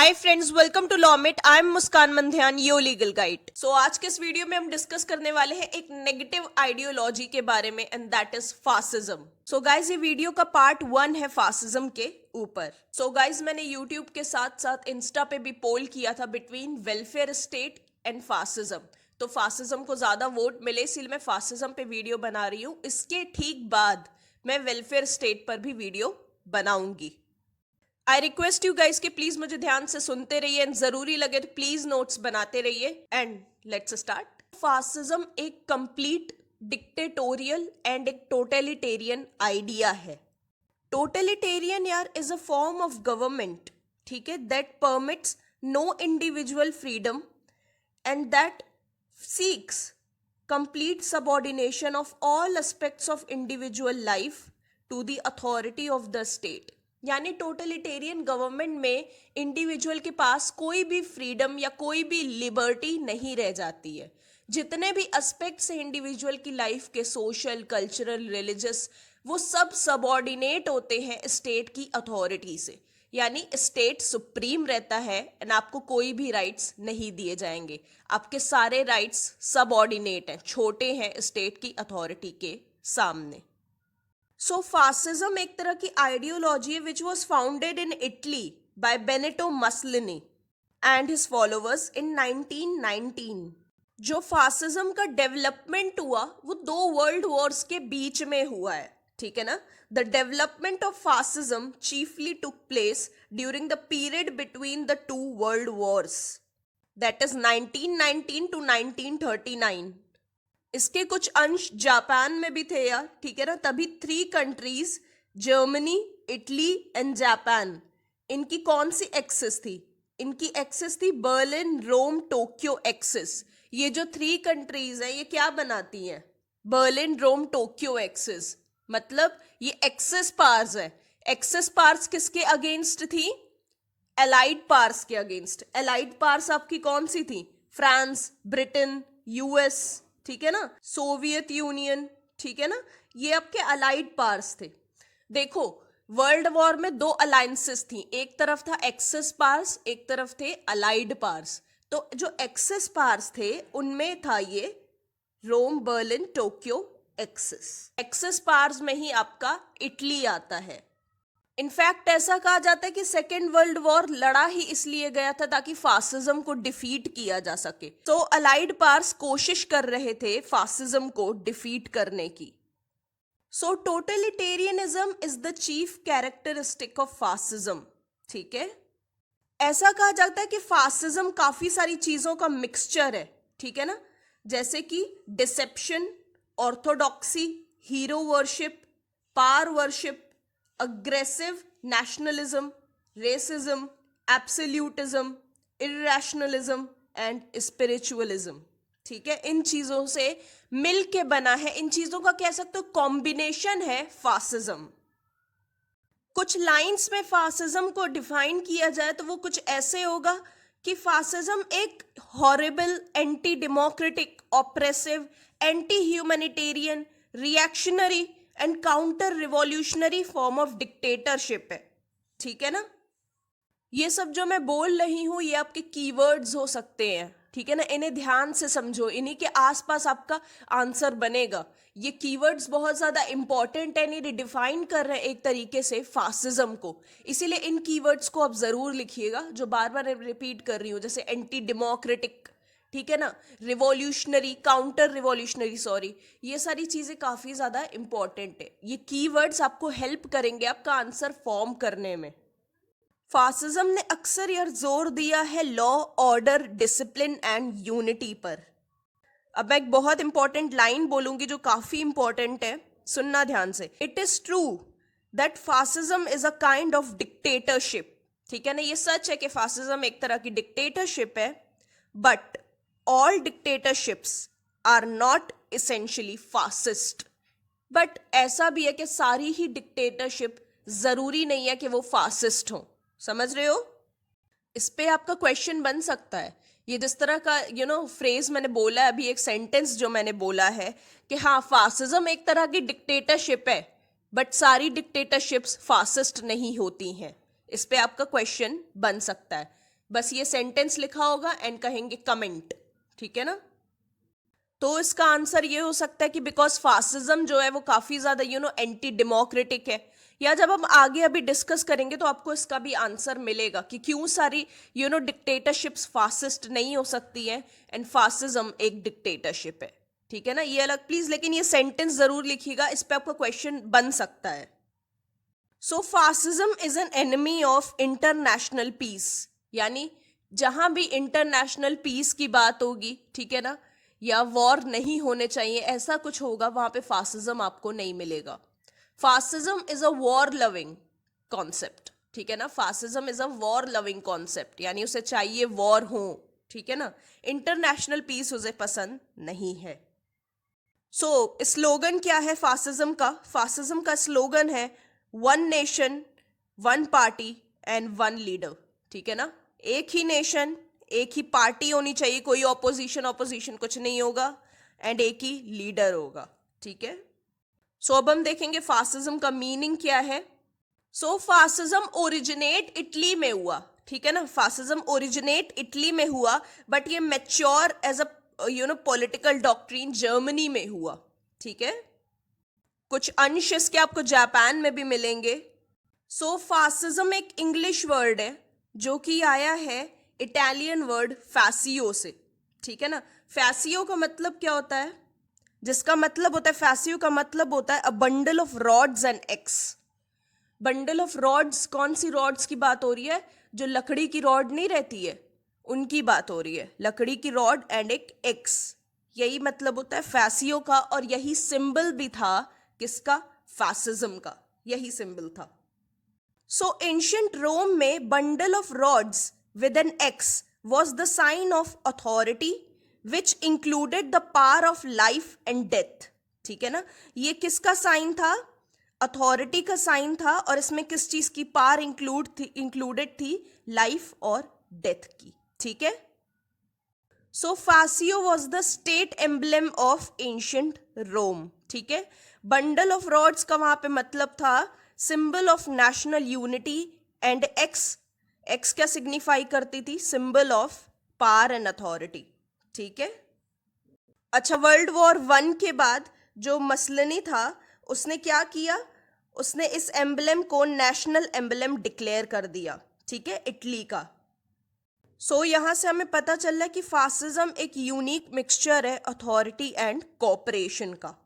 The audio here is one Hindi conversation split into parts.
Hi friends, welcome to Lawmit. I am Muskan Mandhyan, your legal guide. So आज के इस वीडियो में हम डिस्कस करने वाले हैं एक नेगेटिव आइडियोलॉजी के बारे में, and that is fascism. So guys, ये वीडियो का पार्ट 1 है फासिज्म के ऊपर। सो गाइज, मैंने यूट्यूब के साथ साथ इंस्टा पे भी पोल किया था between welfare state and fascism. तो फासिज्म को ज्यादा वोट मिले, इसलिए मैं फासिज्म पे वीडियो बना रही हूँ। इसके ठीक बाद मैं वेलफेयर स्टेट पर भी वीडियो बनाऊंगी। आई रिक्वेस्ट यू गाइज कि प्लीज मुझे ध्यान से सुनते रहिए, एंड जरूरी लगे तो प्लीज नोट्स बनाते रहिए। And let's start. फासिज्म एक कंप्लीट डिक्टेटोरियल एंड एक टोटलिटेरियन आइडिया है। टोटलिटेरियन यार is a form of government, ठीक है, that permits no individual freedom and that seeks complete subordination of all aspects of individual life to the authority of the state। यानी टोटलिटेरियन गवर्नमेंट में इंडिविजुअल के पास कोई भी फ्रीडम या कोई भी लिबर्टी नहीं रह जाती है। जितने भी एस्पेक्ट्स हैं इंडिविजुअल की लाइफ के, सोशल, कल्चरल, रिलीजियस, वो सब सबऑर्डिनेट होते हैं स्टेट की अथॉरिटी से। यानी स्टेट सुप्रीम रहता है एंड आपको कोई भी राइट्स नहीं दिए जाएंगे। आपके सारे राइट्स सबऑर्डिनेट हैं, छोटे हैं स्टेट की अथॉरिटी के सामने। सो फासिज्म एक तरह की आइडियोलॉजी है which was founded in Italy by Benito Mussolini and his followers in 1919। जो फासिज्म का डेवलपमेंट हुआ वो 2 वर्ल्ड वॉर्स के बीच में हुआ है, ठीक है ना। The development of fascism chiefly took place during the period between the 2 world Wars, that is 1919 to 1939। इसके कुछ अंश जापान में भी थे यार, ठीक है ना। तभी 3 countries, Germany, Italy and Japan, इनकी कौन सी एक्सिस थी? इनकी एक्सिस थी बर्लिन, रोम, टोक्यो एक्सिस। ये जो 3 कंट्रीज हैं ये क्या बनाती हैं? बर्लिन, रोम, टोक्यो एक्सिस। मतलब ये एक्सिस पार्स है। एक्सिस पार्स किसके अगेंस्ट थी? एलाइड पार्स के अगेंस्ट। एलाइड पार्स आपकी कौन सी थी? फ्रांस, ब्रिटेन, यूएस, ठीक है ना, सोवियत यूनियन, ठीक है ना। ये आपके अलाइड पार्स थे। देखो, वर्ल्ड वॉर में 2 अलायंसेस थी, एक तरफ था एक्सिस पार्स, एक तरफ थे अलाइड पार्स। तो जो एक्सिस पार्स थे उनमें था ये Rome, Berlin, Tokyo axis. Axis powers में ही आपका इटली आता है। इनफैक्ट ऐसा कहा जाता है कि सेकेंड वर्ल्ड वॉर लड़ा ही इसलिए गया था ताकि फासिज्म को डिफीट किया जा सके। तो अलाइड पार्स कोशिश कर रहे थे फासिज्म को डिफीट करने की। So totalitarianism is the chief characteristic of fascism, ठीक है। ऐसा कहा जाता है कि फासिज्म काफी सारी चीजों का मिक्सचर है, ठीक है ना। जैसे कि deception, orthodoxy, hero worship, power worship, aggressive nationalism, racism, absolutism, irrationalism and spiritualism, ठीक है। इन चीजों से मिल के बना है, इन चीजों का कह सकते हो कॉम्बिनेशन है फासिज्म। कुछ लाइंस में फासिज्म को डिफाइन किया जाए तो वो कुछ ऐसे होगा कि फासिज्म एक horrible, anti democratic, oppressive, anti humanitarian, reactionary and counter revolutionary form of dictatorship है, ठीक है ना। ये सब जो मैं बोल रही हूं ये आपके कीवर्ड्स हो सकते हैं, ठीक है ना। इन्हें ध्यान से समझो, इन्हीं के आसपास आपका आंसर बनेगा। ये कीवर्ड्स बहुत ज्यादा इंपॉर्टेंट है, ये डिफाइन कर रहे हैं एक तरीके से फासिज्म को। इसीलिए इन कीवर्ड्स को आप जरूर लिखिएगा, जो बार बार रिपीट कर रही हूं, जैसे एंटी डेमोक्रेटिक, ठीक है ना, रिवॉल्यूशनरी, काउंटर रिवॉल्यूशनरी, सॉरी, ये सारी चीजें काफी ज्यादा इंपॉर्टेंट है। ये कीवर्ड्स आपको हेल्प करेंगे आपका आंसर फॉर्म करने में। फासिज्म ने अक्सर यह जोर दिया है law, order, discipline and unity पर। अब मैं एक बहुत इंपॉर्टेंट लाइन बोलूंगी जो काफी इंपॉर्टेंट है, सुनना ध्यान से। It is true that fascism is a kind of dictatorship, ठीक है ना। ये सच है कि फासिज्म एक तरह की डिक्टेटरशिप है, but all dictatorships are not essentially fascist। But ऐसा भी है कि सारी ही डिक्टेटरशिप जरूरी नहीं है कि वो फासिस्ट हो, समझ रहे हो। इस पे आपका क्वेश्चन बन सकता है। ये जिस तरह का फ्रेज मैंने बोला है अभी, एक सेंटेंस जो मैंने बोला है कि हाँ फासिज्म एक तरह की डिक्टेटरशिप है, बट सारी डिक्टेटरशिप्स फासिस्ट नहीं होती हैं, इस पे आपका क्वेश्चन बन सकता है। बस ये सेंटेंस लिखा होगा एंड कहेंगे कमेंट, ठीक है ना। तो इसका आंसर ये हो सकता है कि बिकॉज फासिज्म जो है वो काफी ज्यादा एंटी डेमोक्रेटिक है, या जब हम आगे अभी डिस्कस करेंगे तो आपको इसका भी आंसर मिलेगा कि क्यों सारी डिक्टेटरशिप्स फासिस्ट नहीं हो सकती हैं एंड फासिज्म एक डिक्टेटरशिप है, ठीक है ना। ये अलग प्लीज, लेकिन ये सेंटेंस जरूर लिखिएगा, इस पे आपका क्वेश्चन बन सकता है। So fascism is an enemy of international peace, यानी जहां भी इंटरनेशनल पीस की बात होगी, ठीक है ना, या वॉर नहीं होने चाहिए ऐसा कुछ होगा, वहां पे फासिज्म आपको नहीं मिलेगा। Fascism is a war loving concept, ठीक है ना। Fascism is a war loving concept, यानी उसे चाहिए वॉर हो, ठीक है ना। इंटरनेशनल पीस उसे पसंद नहीं है। सो स्लोगन क्या है फासिज्म का? फासिज्म का स्लोगन है one nation, one party and one leader, ठीक है ना। एक ही नेशन, एक ही पार्टी होनी चाहिए, कोई ऑपोजिशन कुछ नहीं होगा, एंड एक ही लीडर होगा, ठीक है। सो अब हम देखेंगे फासिज्म का मीनिंग क्या है। सो फासिज्म ओरिजिनेट इटली में हुआ, ठीक है ना। फासिज्म ओरिजिनेट इटली में हुआ, बट ये mature as a political doctrine Germany में हुआ, ठीक है। कुछ अंश इसके आपको जापान में भी मिलेंगे। सो फासिज्म एक इंग्लिश वर्ड है जो कि आया है इटालियन वर्ड फैसियो से, ठीक है ना। फैसियो का मतलब क्या होता है? जिसका मतलब होता है, फैसियो का मतलब होता है a bundle of rods and x. Bundle of rods, कौन सी रॉड्स की बात हो रही है? जो लकड़ी की रॉड नहीं रहती है उनकी बात हो रही है, लकड़ी की रॉड एंड एक एक्स, यही मतलब होता है फैसियो का, और यही सिंबल भी था किसका? फैसिज्म का, यही सिंबल था। सो एंशिएंट रोम में bundle of rods with an X was the sign of authority which included the power of life and death, ठीक है ना। ये किसका साइन था? अथॉरिटी का साइन था, और इसमें किस चीज की पावर इंक्लूडेड थी? लाइफ और डेथ की, ठीक है। So fascio was the state emblem of ancient Rome, ठीक है। बंडल ऑफ रॉड्स का वहां पे मतलब था symbol of national unity, and x क्या सिग्निफाई करती थी? Symbol of power and authority, ठीक है। अच्छा, वर्ल्ड वॉर 1 के बाद जो मसलनी था उसने क्या किया? उसने इस एम्बलम को नेशनल एम्बलम डिक्लेयर कर दिया, ठीक है, इटली का। सो यहां से हमें पता चल रहा है कि फासिज्म एक यूनिक मिक्सचर है अथॉरिटी एंड कोऑपरेशन का।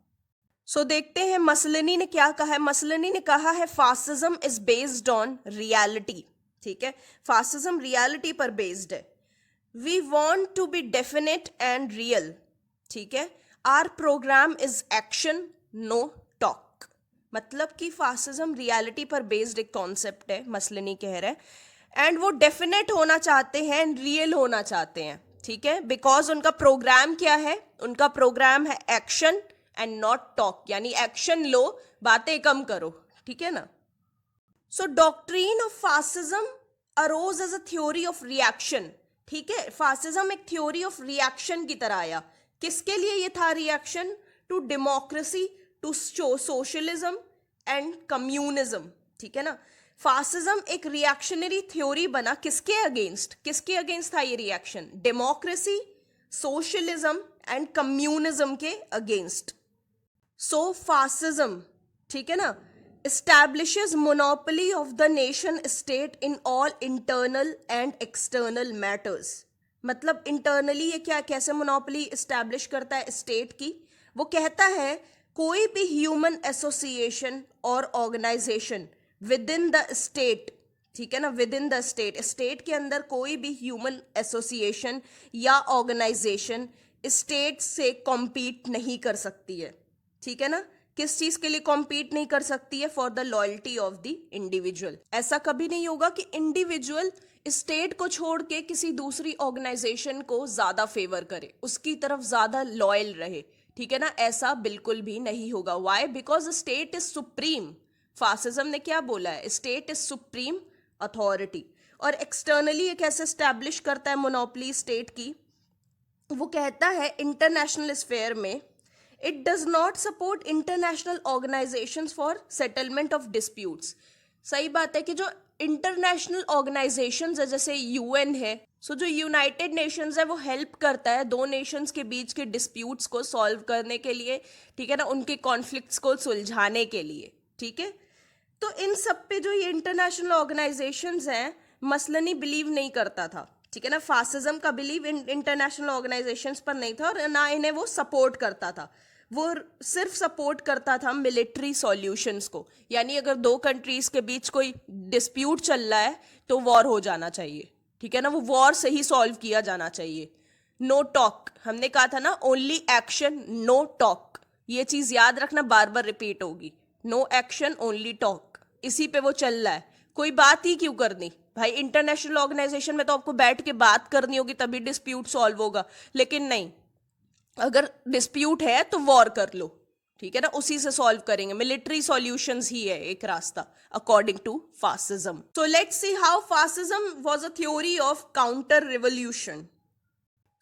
सो देखते हैं मसलनी ने क्या कहा है। मसलनी ने कहा है fascism is based on reality, ठीक है। फासिज्म रियलिटी पर बेस्ड है। We want to be definite and real, ठीक है। Our program is action no talk, मतलब कि फासिज्म रियलिटी पर बेस्ड एक कॉन्सेप्ट है, मसलनी कह रहे हैं, एंड वो डेफिनेट होना चाहते हैं एंड रियल होना चाहते हैं, ठीक है। बिकॉज उनका प्रोग्राम क्या है? उनका प्रोग्राम है एक्शन एंड नॉट टॉक, यानी एक्शन लो, बातें कम करो, ठीक है ना। So doctrine of fascism arose as a theory of reaction, ठीक है। फासिज्म एक थ्योरी ऑफ रिएक्शन की तरह आया। किसके लिए ये था reaction? To democracy, to socialism and communism, ठीक है ना। फासिज्म एक रिएक्शनरी थ्योरी बना, किसके अगेंस्ट? किसके अगेंस्ट था ये reaction? Democracy, socialism and communism के अगेंस्ट। सो फासिज्म, ठीक है ना, establishes monopoly of the nation state in all internal and external matters। मतलब इंटरनली ये क्या, कैसे मोनोपोली एस्टैब्लिश करता है स्टेट की? वो कहता है कोई भी ह्यूमन एसोसिएशन और organisation within the state, ठीक है ना, within the state, state के अंदर कोई भी ह्यूमन एसोसिएशन या ऑर्गेनाइजेशन स्टेट से कॉम्पीट नहीं कर सकती है, ठीक है ना। किस चीज के लिए कॉम्पीट नहीं कर सकती है? For the loyalty of the individual. ऐसा कभी नहीं होगा कि इंडिविजुअल स्टेट को छोड़ के किसी दूसरी ऑर्गेनाइजेशन को ज्यादा फेवर करे, उसकी तरफ ज्यादा लॉयल रहे, ठीक है ना, ऐसा बिल्कुल भी नहीं होगा। Why? Because state is supreme. Fascism ने क्या बोला है? State is supreme authority. और एक्सटर्नली ये कैसे स्टैब्लिश करता है मोनोपोली स्टेट की? वो कहता है इंटरनेशनल स्फेयर में it does not support international organizations for settlement of disputes। सही बात है कि जो इंटरनेशनल ऑर्गेनाइजेशंस है जैसे यूएन है, सो जो यूनाइटेड नेशंस है वो हेल्प करता है दो नेशंस के बीच के डिस्प्यूट्स को सॉल्व करने के लिए, ठीक है ना, उनके कॉन्फ्लिक्ट्स को सुलझाने के लिए, ठीक है। तो इन सब पे जो ये इंटरनेशनल ऑर्गेनाइजेशंस हैं, मसलनी बिलीव नहीं करता था, ठीक है ना, फासिज्म का बिलीव इन इंटरनेशनल ऑर्गेनाइजेशंस पर नहीं था और ना इन्हें वो सपोर्ट करता था। वो सिर्फ सपोर्ट करता था मिलिट्री सॉल्यूशंस को, यानी अगर दो कंट्रीज के बीच कोई डिस्प्यूट चल रहा है तो वॉर हो जाना चाहिए, ठीक है ना, वो वॉर से ही सॉल्व किया जाना चाहिए। नो टॉक, हमने कहा था ना, ओनली एक्शन नो टॉक, ये चीज याद रखना, बार बार रिपीट होगी, नो एक्शन ओनली टॉक, इसी पे वो चल रहा है। कोई बात ही क्यों करनी भाई, इंटरनेशनल ऑर्गेनाइजेशन में तो आपको बैठ के बात करनी होगी तभी डिस्प्यूट सॉल्व होगा, लेकिन नहीं, अगर डिस्प्यूट है तो वॉर कर लो, ठीक है ना, उसी से सॉल्व करेंगे, मिलिट्री सॉल्यूशंस ही है एक रास्ता according to fascism. So let's see how fascism was a theory of counter revolution.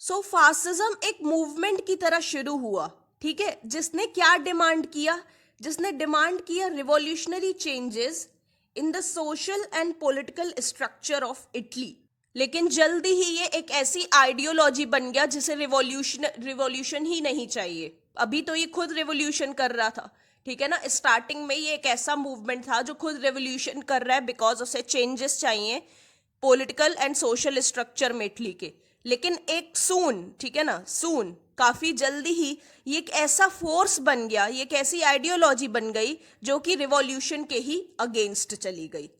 So fascism एक मूवमेंट की तरह शुरू हुआ, ठीक है, जिसने क्या डिमांड किया, जिसने डिमांड किया revolutionary changes in the social and political structure of Italy. लेकिन जल्दी ही ये एक ऐसी आइडियोलॉजी बन गया जिसे रिवॉल्यूशन ही नहीं चाहिए। अभी तो ये खुद रिवॉल्यूशन कर रहा था, ठीक है ना, स्टार्टिंग में ये एक ऐसा मूवमेंट था जो खुद रिवॉल्यूशन कर रहा है बिकॉज उसे चेंजेस चाहिए पॉलिटिकल एंड सोशल स्ट्रक्चर में इटली के। लेकिन एक सून, ठीक है ना, सून काफी जल्दी ही ये एक ऐसा फोर्स बन गया, ये एक ऐसी आइडियोलॉजी बन गई जो कि रिवॉल्यूशन के ही अगेंस्ट चली गई।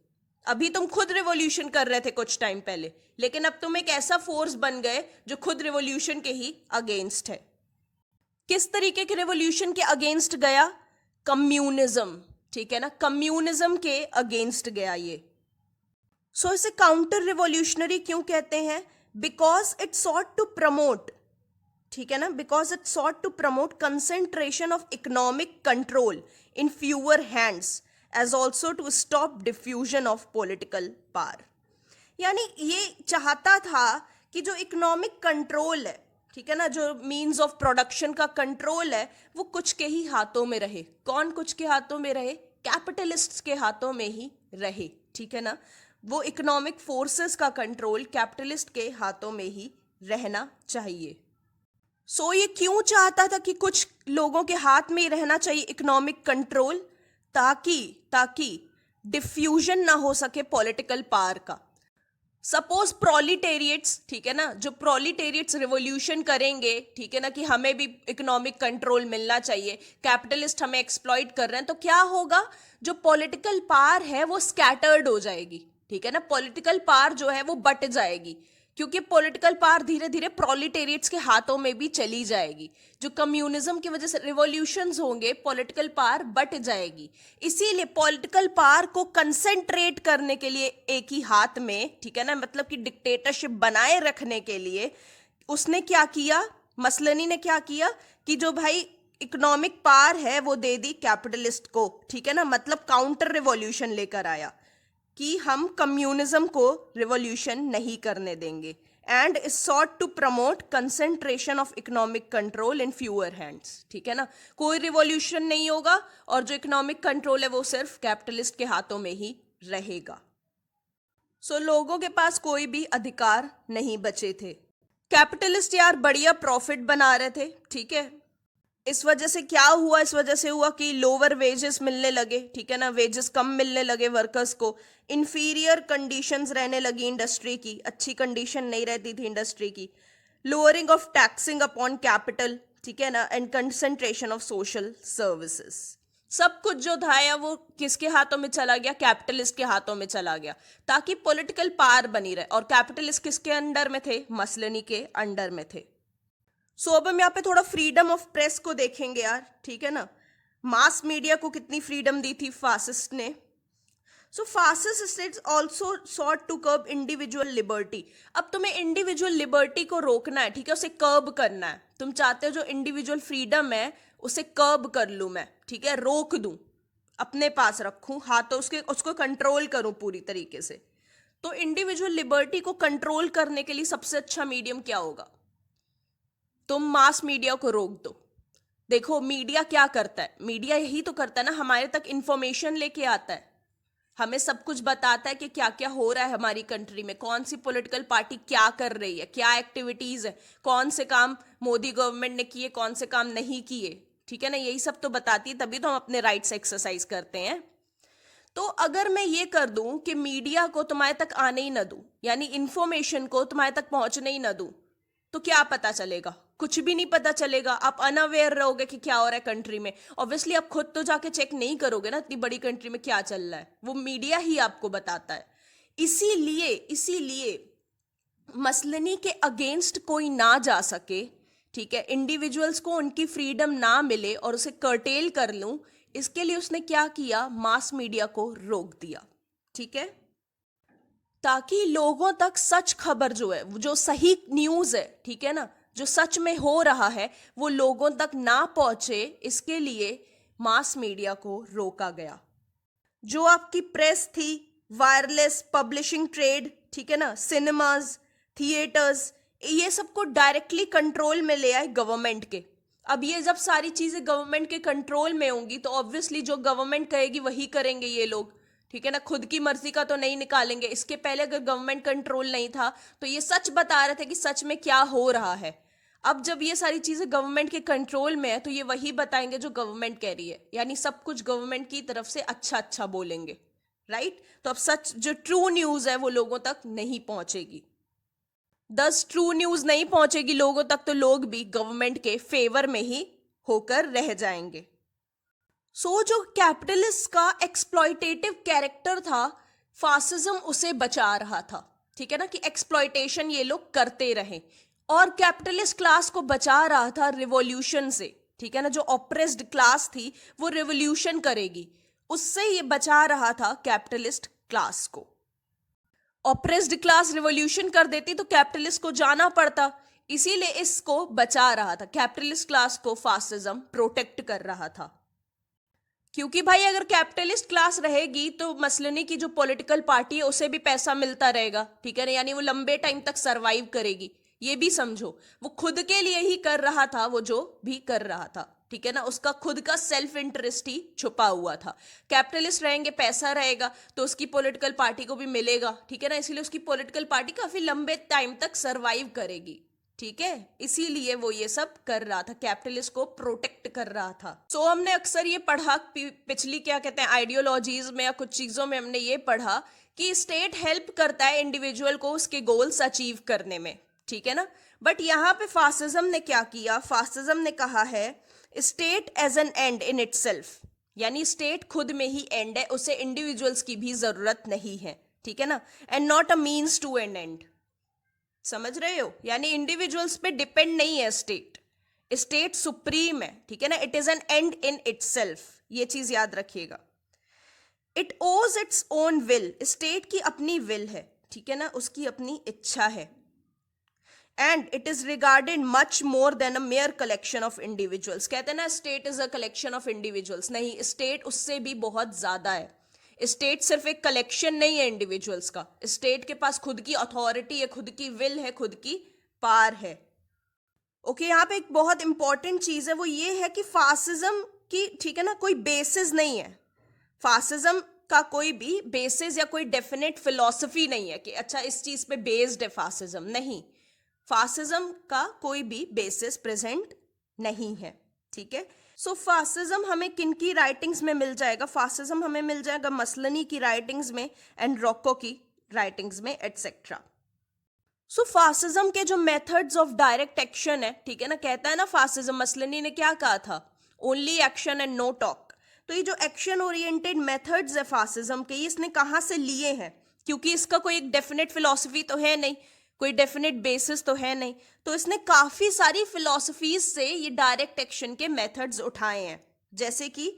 अभी तुम खुद रिवॉल्यूशन कर रहे थे कुछ टाइम पहले, लेकिन अब तुम एक ऐसा फोर्स बन गए जो खुद रिवॉल्यूशन के ही अगेंस्ट है। किस तरीके के रिवॉल्यूशन के अगेंस्ट गया? कम्युनिज्म, ठीक है ना, कम्युनिज्म के अगेंस्ट गया ये। सो इसे काउंटर रिवॉल्यूशनरी क्यों कहते हैं? Because it sought to promote, ठीक है ना, because it sought to promote concentration of economic control in fewer hands as also to stop diffusion of political power. यानी ये चाहता था कि जो इकोनॉमिक कंट्रोल है, ठीक है ना, जो मीन्स ऑफ प्रोडक्शन का कंट्रोल है, वो कुछ के ही हाथों में रहे। कौन कुछ के हाथों में रहे? कैपिटलिस्ट्स के हाथों में ही रहे, ठीक है ना, वो इकोनॉमिक फोर्सेस का कंट्रोल कैपिटलिस्ट के हाथों में ही रहना चाहिए। सो ये क्यों चाहता था कि कुछ लोगों के हाथ में ही रहना चाहिए इकोनॉमिक कंट्रोल? ताकि डिफ्यूजन ना हो सके पॉलिटिकल पावर का। सपोज प्रोलिटेरिएट्स, ठीक है ना, जो प्रोलिटेरिएट्स रिवॉल्यूशन करेंगे, ठीक है ना, कि हमें भी इकोनॉमिक कंट्रोल मिलना चाहिए, कैपिटलिस्ट हमें एक्सप्लॉइट कर रहे हैं, तो क्या होगा? जो पॉलिटिकल पावर है वो स्कैटर्ड हो जाएगी, ठीक है ना, पॉलिटिकल पावर जो है वो बट जाएगी, क्योंकि पॉलिटिकल पावर धीरे धीरे प्रोलिटेरिएट्स के हाथों में भी चली जाएगी। जो कम्युनिज्म की वजह से रिवॉल्यूशंस होंगे, पॉलिटिकल पावर बट जाएगी। इसीलिए पॉलिटिकल पावर को कंसेंट्रेट करने के लिए एक ही हाथ में, ठीक है ना, मतलब कि डिक्टेटरशिप बनाए रखने के लिए उसने क्या किया, मसलनी ने क्या किया कि जो भाई इकोनॉमिक पावर है वो दे दी कैपिटलिस्ट को, ठीक है ना, मतलब काउंटर रिवॉल्यूशन लेकर आया कि हम कम्युनिज्म को रिवॉल्यूशन नहीं करने देंगे, and sought to promote concentration of economic control in fewer hands, ठीक है ना, कोई रिवॉल्यूशन नहीं होगा और जो इकोनॉमिक कंट्रोल है वो सिर्फ कैपिटलिस्ट के हाथों में ही रहेगा। सो लोगों के पास कोई भी अधिकार नहीं बचे थे। कैपिटलिस्ट यार बढ़िया प्रॉफिट बना रहे थे, ठीक है, इस वजह से क्या हुआ? इस वजह से हुआ कि लोअर वेजेस मिलने लगे, ठीक है ना, वेजेस कम मिलने लगे वर्कर्स को, इन्फीरियर कंडीशंस रहने लगी इंडस्ट्री की, अच्छी कंडीशन नहीं रहती थी इंडस्ट्री की, lowering of taxing upon capital, ठीक है ना, and concentration of social services. सब कुछ जो था या वो किसके हाथों में चला गया? कैपिटलिस्ट के हाथों में चला गया, ताकि पॉलिटिकल पावर बनी रहे। और कैपिटलिस्ट किसके अंडर में थे? मसलनी के अंडर में थे। सो अब हम यहाँ पे थोड़ा फ्रीडम ऑफ प्रेस को देखेंगे यार, ठीक है ना, मास मीडिया को कितनी फ्रीडम दी थी फासिस्ट ने। So fascist states also sought to curb individual liberty. अब तुम्हें इंडिविजुअल लिबर्टी को रोकना है, ठीक है, उसे कर्ब करना है। तुम चाहते हो जो इंडिविजुअल फ्रीडम है उसे कर्ब कर लूँ मैं, ठीक है, रोक दूं, अपने पास रखूं, हाथों उसको कंट्रोल करूं पूरी तरीके से। तो इंडिविजुअल लिबर्टी को कंट्रोल करने के लिए सबसे अच्छा मीडियम क्या होगा? तुम मास मीडिया को रोक दो। देखो मीडिया क्या करता है, मीडिया यही तो करता है ना, हमारे तक इंफॉर्मेशन लेके आता है, हमें सब कुछ बताता है कि क्या क्या हो रहा है हमारी कंट्री में, कौन सी पॉलिटिकल पार्टी क्या कर रही है, क्या एक्टिविटीज है, कौन से काम मोदी गवर्नमेंट ने किए, कौन से काम नहीं किए, ठीक है ना, यही सब तो बताती है, तभी तो हम अपने राइट्स एक्सरसाइज करते हैं। तो अगर मैं ये कर दूं कि मीडिया को तुम्हारे तक आने ही ना दूं, यानी इंफॉर्मेशन को तुम्हारे तक पहुंचने ही ना दूं, तो क्या पता चलेगा? कुछ भी नहीं पता चलेगा। आप अनअवेयर रहोगे कि क्या हो रहा है कंट्री में। ऑब्वियसली आप खुद तो जाके चेक नहीं करोगे ना इतनी बड़ी कंट्री में क्या चल रहा है, वो मीडिया ही आपको बताता है। इसीलिए इसीलिए मसलनी के अगेंस्ट कोई ना जा सके, ठीक है, इंडिविजुअल्स को उनकी फ्रीडम ना मिले और उसे कर्टेल कर लूं, इसके लिए उसने क्या किया, मास मीडिया को रोक दिया, ठीक है, ताकि लोगों तक सच खबर जो है, जो सही न्यूज है, ठीक है ना, जो सच में हो रहा है वो लोगों तक ना पहुंचे, इसके लिए मास मीडिया को रोका गया। जो आपकी प्रेस थी, वायरलेस पब्लिशिंग ट्रेड, ठीक है ना, सिनेमाज, थिएटर्स, ये सबको डायरेक्टली कंट्रोल में ले आए गवर्नमेंट के। अब ये जब सारी चीजें गवर्नमेंट के कंट्रोल में होंगी तो ऑब्वियसली जो गवर्नमेंट कहेगी वही करेंगे ये लोग, ठीक है ना, खुद की मर्जी का तो नहीं निकालेंगे। इसके पहले अगर गवर्नमेंट कंट्रोल नहीं था तो ये सच बता रहे थे कि सच में क्या हो रहा है। अब जब ये सारी चीजें गवर्नमेंट के कंट्रोल में है तो ये वही बताएंगे जो गवर्नमेंट कह रही है, यानी सब कुछ गवर्नमेंट की तरफ से अच्छा अच्छा बोलेंगे, राइट। तो अब सच जो ट्रू न्यूज है वो लोगों तक नहीं पहुंचेगी। 10 ट्रू न्यूज नहीं पहुंचेगी लोगों तक तो लोग भी गवर्नमेंट के फेवर में ही होकर रह जाएंगे। जो कैपिटलिस्ट का एक्सप्लॉयटेटिव कैरेक्टर था, फासिज्म उसे बचा रहा था, ठीक है ना, कि एक्सप्लॉयटेशन ये लोग करते रहे, और कैपिटलिस्ट क्लास को बचा रहा था रिवॉल्यूशन से, ठीक है ना, जो ऑप्रेस्ड क्लास थी वो रिवॉल्यूशन करेगी, उससे ये बचा रहा था कैपिटलिस्ट क्लास को। ऑप्रेस्ड क्लास रिवॉल्यूशन कर देती तो कैपिटलिस्ट को जाना पड़ता, इसीलिए इसको बचा रहा था, कैपिटलिस्ट क्लास को फासिज्म प्रोटेक्ट कर रहा था। क्योंकि भाई अगर कैपिटलिस्ट क्लास रहेगी तो मसलनी की जो पॉलिटिकल पार्टी है उसे भी पैसा मिलता रहेगा, ठीक है ना, यानी वो लंबे टाइम तक सरवाइव करेगी। ये भी समझो, वो खुद के लिए ही कर रहा था, वो जो भी कर रहा था, ठीक है ना, उसका खुद का सेल्फ इंटरेस्ट ही छुपा हुआ था। कैपिटलिस्ट रहेंगे, पैसा रहेगा तो उसकी पॉलिटिकल पार्टी को भी मिलेगा, ठीक है ना, इसीलिए उसकी पॉलिटिकल पार्टी काफी लंबे टाइम तक सरवाइव करेगी, ठीक है, इसीलिए वो ये सब कर रहा था, कैपिटलिस्ट को प्रोटेक्ट कर रहा था। हमने अक्सर ये पढ़ा पिछली क्या कहते हैं आइडियोलॉजीज में या कुछ चीजों में हमने ये पढ़ा कि स्टेट हेल्प करता है इंडिविजुअल को उसके गोल्स अचीव करने में, ठीक है ना। बट यहाँ पे फासिज्म ने क्या किया, फासिज्म ने कहा है state as an end in itself, यानी स्टेट खुद में ही एंड है, उसे इंडिविजुअल्स की भी जरूरत नहीं है, ठीक है ना, and not a means to an end. समझ रहे हो, यानी इंडिविजुअल्स पे डिपेंड नहीं है स्टेट, स्टेट सुप्रीम है, ठीक है ना, it is an end in itself, ये चीज याद रखिएगा। इट ओज इट्स ओन विल, स्टेट की अपनी विल है, ठीक है ना, उसकी अपनी इच्छा है, and it is regarded much more than a mayor collection of individuals. कहते हैं ना state is a collection of individuals, नहीं, स्टेट उससे भी बहुत ज्यादा है। स्टेट सिर्फ एक कलेक्शन नहीं है इंडिविजुअल्स का, स्टेट के पास खुद की अथॉरिटी है, खुद की विल है, खुद की पावर है। ओके, यहाँ पे एक बहुत इंपॉर्टेंट चीज है, वो ये है कि फासिज्म की, ठीक है ना, कोई बेसिस नहीं है, फासिज्म का कोई भी बेसिस या कोई डेफिनेट फिलॉसफी नहीं है कि अच्छा इस चीज पे बेस्ड है फासिज्म, नहीं, फासिज्म का कोई भी बेसिस प्रेजेंट नहीं है, ठीक है। फासिज्म हमें किनकी राइटिंग्स में मिल जाएगा, फासिज्म हमें मिल जाएगा मसलनी की राइटिंग्स में एंड रॉको की राइटिंग्स में एटसेट्रा। फासिज्म के जो मेथड्स ऑफ डायरेक्ट एक्शन है, ठीक है ना, कहता है ना फासिज्म, मसलनी ने क्या कहा था, only action and no talk. तो ये जो एक्शन ओरिएंटेड मेथड्स है फासिज्म के, इसने कहाँ से लिए हैं, क्योंकि इसका कोई एक डेफिनेट फिलॉसफी तो है नहीं, कोई डेफिनेट बेसिस तो है नहीं, तो इसने काफी सारी फिलॉसफीज से ये डायरेक्ट एक्शन के मेथड्स उठाए हैं, जैसे कि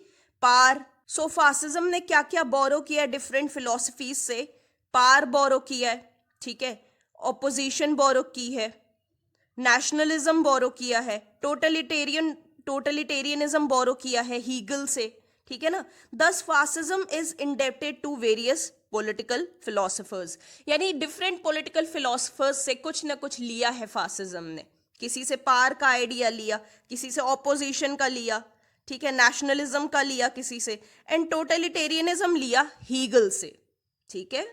पार। फासिज्म ने क्या क्या बोरो किया डिफरेंट फिलॉसफीज से, पार बोरो किया है, ठीक है, ऑपोजिशन बोरो की है, नेशनलिज्म बोरो किया है, टोटलिटेरियनिज्म बोरो किया है हीगल से, ठीक है ना। Thus fascism is indebted to various political philosophers, यानी डिफरेंट पॉलिटिकल फिलोसफर्स से कुछ ना कुछ लिया है फासिज्म ने, किसी से पार का आइडिया लिया, किसी से ऑपोजिशन का लिया, ठीक है, नेशनलिज्म का लिया किसी से, एंड टोटलिटेरियनिज्म लिया हीगल से। ठीक है,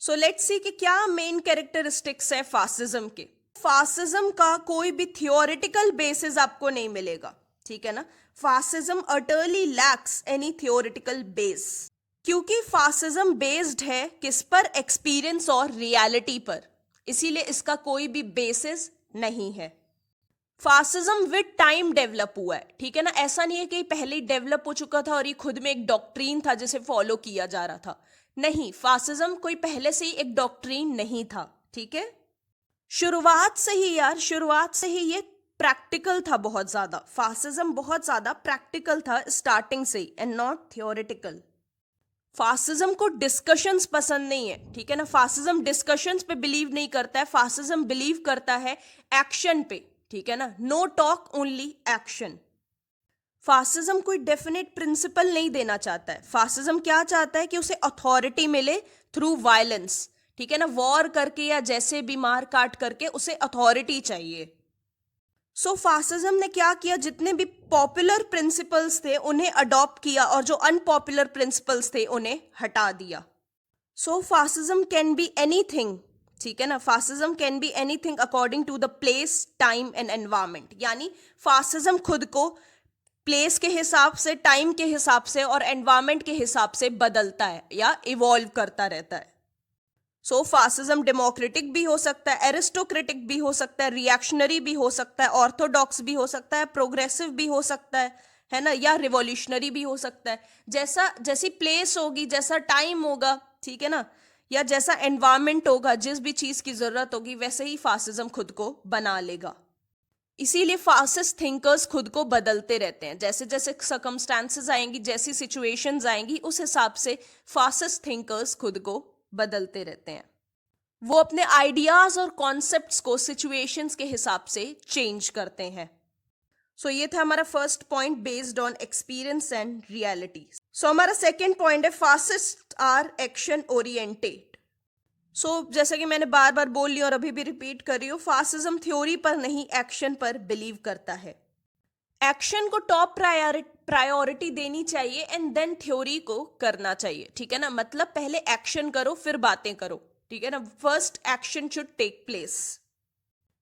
सो लेट्स सी कि क्या मेन कैरेक्टरिस्टिक्स है फासिज्म के। फासिज्म का कोई भी थियोरिटिकल बेसिस आपको नहीं मिलेगा, ठीक है ना। Fascism utterly lakhs any theoretical base, क्योंकि फासिज्म बेस्ड है किस पर, एक्सपीरियंस और रियलिटी पर, इसीलिए इसका कोई भी बेसिस नहीं है। फासिज्म विद टाइम डेवलप हुआ है, ठीक है ना, ऐसा नहीं है कि पहले ही डेवलप हो चुका था और ये खुद में एक डॉक्ट्रीन था जिसे फॉलो किया जा रहा था। नहीं, फासिज्म कोई पहले से ही एक डॉक्ट्रीन नहीं था, ठीक है। शुरुआत से ही यार, शुरुआत से ही ये प्रैक्टिकल था बहुत ज्यादा, फासिज्म बहुत ज्यादा प्रैक्टिकल था स्टार्टिंग से ही, एंड नॉट थियोरिटिकल। फासिज्म को डिस्कशंस पसंद नहीं है, ठीक है ना, फासिज्म डिस्कशंस पे बिलीव नहीं करता है, फासिज्म बिलीव करता है एक्शन पे, ठीक है ना, no talk only action. Fascism कोई डेफिनेट प्रिंसिपल नहीं देना चाहता है, फासिज्म क्या चाहता है कि उसे अथॉरिटी मिले थ्रू वायलेंस, ठीक है ना, वॉर करके या जैसे भी मार काट करके उसे अथॉरिटी चाहिए। सो फासिज्म ने क्या किया, जितने भी पॉपुलर प्रिंसिपल्स थे उन्हें अडॉप्ट किया और जो अनपॉपुलर प्रिंसिपल्स थे उन्हें हटा दिया। So fascism can be anything, ठीक है ना, fascism can be anything according to the place, time and environment, यानी फासिज्म खुद को प्लेस के हिसाब से, टाइम के हिसाब से और एनवायरमेंट के हिसाब से बदलता है या इवॉल्व करता रहता है। सो फासिज्म डेमोक्रेटिक भी हो सकता है, एरिस्टोक्रेटिक भी हो सकता है, रिएक्शनरी भी हो सकता है, ऑर्थोडॉक्स भी हो सकता है, प्रोग्रेसिव भी हो सकता है ना, या रिवॉल्यूशनरी भी हो सकता है। जैसी प्लेस होगी, जैसा टाइम होगा, ठीक है ना, या जैसा एनवायरमेंट होगा, जिस भी चीज की जरूरत होगी, वैसे ही फासिज्म खुद को बना लेगा। इसीलिए फासिस्ट थिंकर्स खुद को बदलते रहते हैं, जैसे जैसे सर्कमस्टांसेस आएंगी, जैसी सिचुएशंस आएंगी, उस हिसाब से फासिस्ट थिंकर्स खुद को बदलते रहते हैं। वो अपने आइडियाज और कॉन्सेप्ट्स को सिचुएशंस के हिसाब से चेंज करते हैं। सो ये था हमारा first point, based on experience and reality. So हमारा सेकेंड पॉइंट है, fascist are action oriented. So जैसे कि मैंने बार बार बोल लिया और अभी भी रिपीट कर रही हूँ, फासिज्म थ्योरी पर नहीं, एक्शन पर बिलीव करता है। एक्शन को टॉप प्रायोरिटी देनी चाहिए एंड देन थ्योरी को करना चाहिए, ठीक है ना, मतलब पहले एक्शन करो फिर बातें करो, ठीक है ना, first action should take place.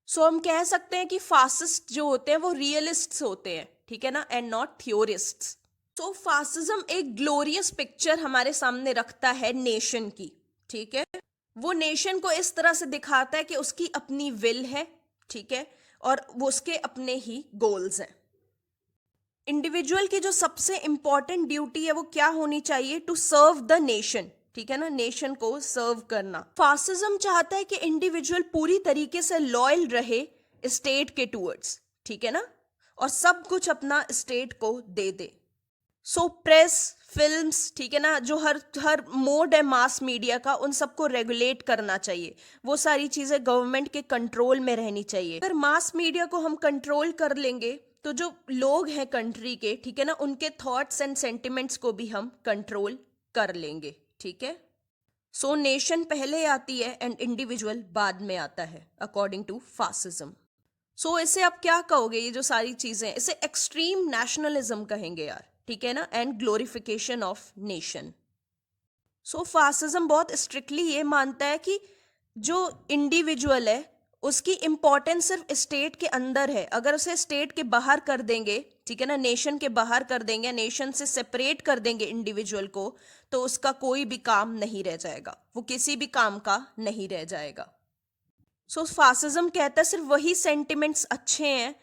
So हम कह सकते हैं कि फासिस्ट जो होते हैं वो रियलिस्ट्स होते हैं, ठीक है ना, एंड नॉट थ्योरिस्ट्स। सो फासिज्म एक ग्लोरियस पिक्चर हमारे सामने रखता है नेशन की, ठीक है, वो नेशन को इस तरह से दिखाता है कि उसकी अपनी विल है, ठीक है, और वो उसके अपने ही गोल्स हैं। इंडिविजुअल की जो सबसे इंपॉर्टेंट ड्यूटी है वो क्या होनी चाहिए, टू सर्व द नेशन, ठीक है ना, नेशन को सर्व करना। फासिज्म चाहता है कि इंडिविजुअल पूरी तरीके से लॉयल रहे स्टेट के टूवर्ड्स, ठीक है ना, और सब कुछ अपना स्टेट को दे दे। सो प्रेस, फिल्म्स, ठीक है ना, जो हर मोड है मास मीडिया का, उन सबको रेगुलेट करना चाहिए, वो सारी चीजें गवर्नमेंट के कंट्रोल में रहनी चाहिए। अगर मास मीडिया को हम कंट्रोल कर लेंगे तो जो लोग हैं कंट्री के, ठीक है ना, उनके थॉट्स एंड सेंटिमेंट्स को भी हम कंट्रोल कर लेंगे, ठीक है। सो नेशन पहले आती है एंड इंडिविजुअल बाद में आता है, अकॉर्डिंग टू फासिज्म। सो इसे आप क्या कहोगे, ये जो सारी चीजें, इसे एक्सट्रीम नेशनलिज्म कहेंगे यार, ठीक है ना, and glorification of nation. So fascism बहुत स्ट्रिक्टली ये मानता है कि जो इंडिविजुअल है उसकी इंपॉर्टेंस सिर्फ स्टेट के अंदर है, अगर उसे स्टेट के बाहर कर देंगे, ठीक है ना, नेशन के बाहर कर देंगे, नेशन से सेपरेट कर देंगे इंडिविजुअल को, तो उसका कोई भी काम नहीं रह जाएगा, वो किसी भी काम का नहीं रह जाएगा। सो फासिज्म कहता है सिर्फ वही सेंटिमेंट्स अच्छे हैं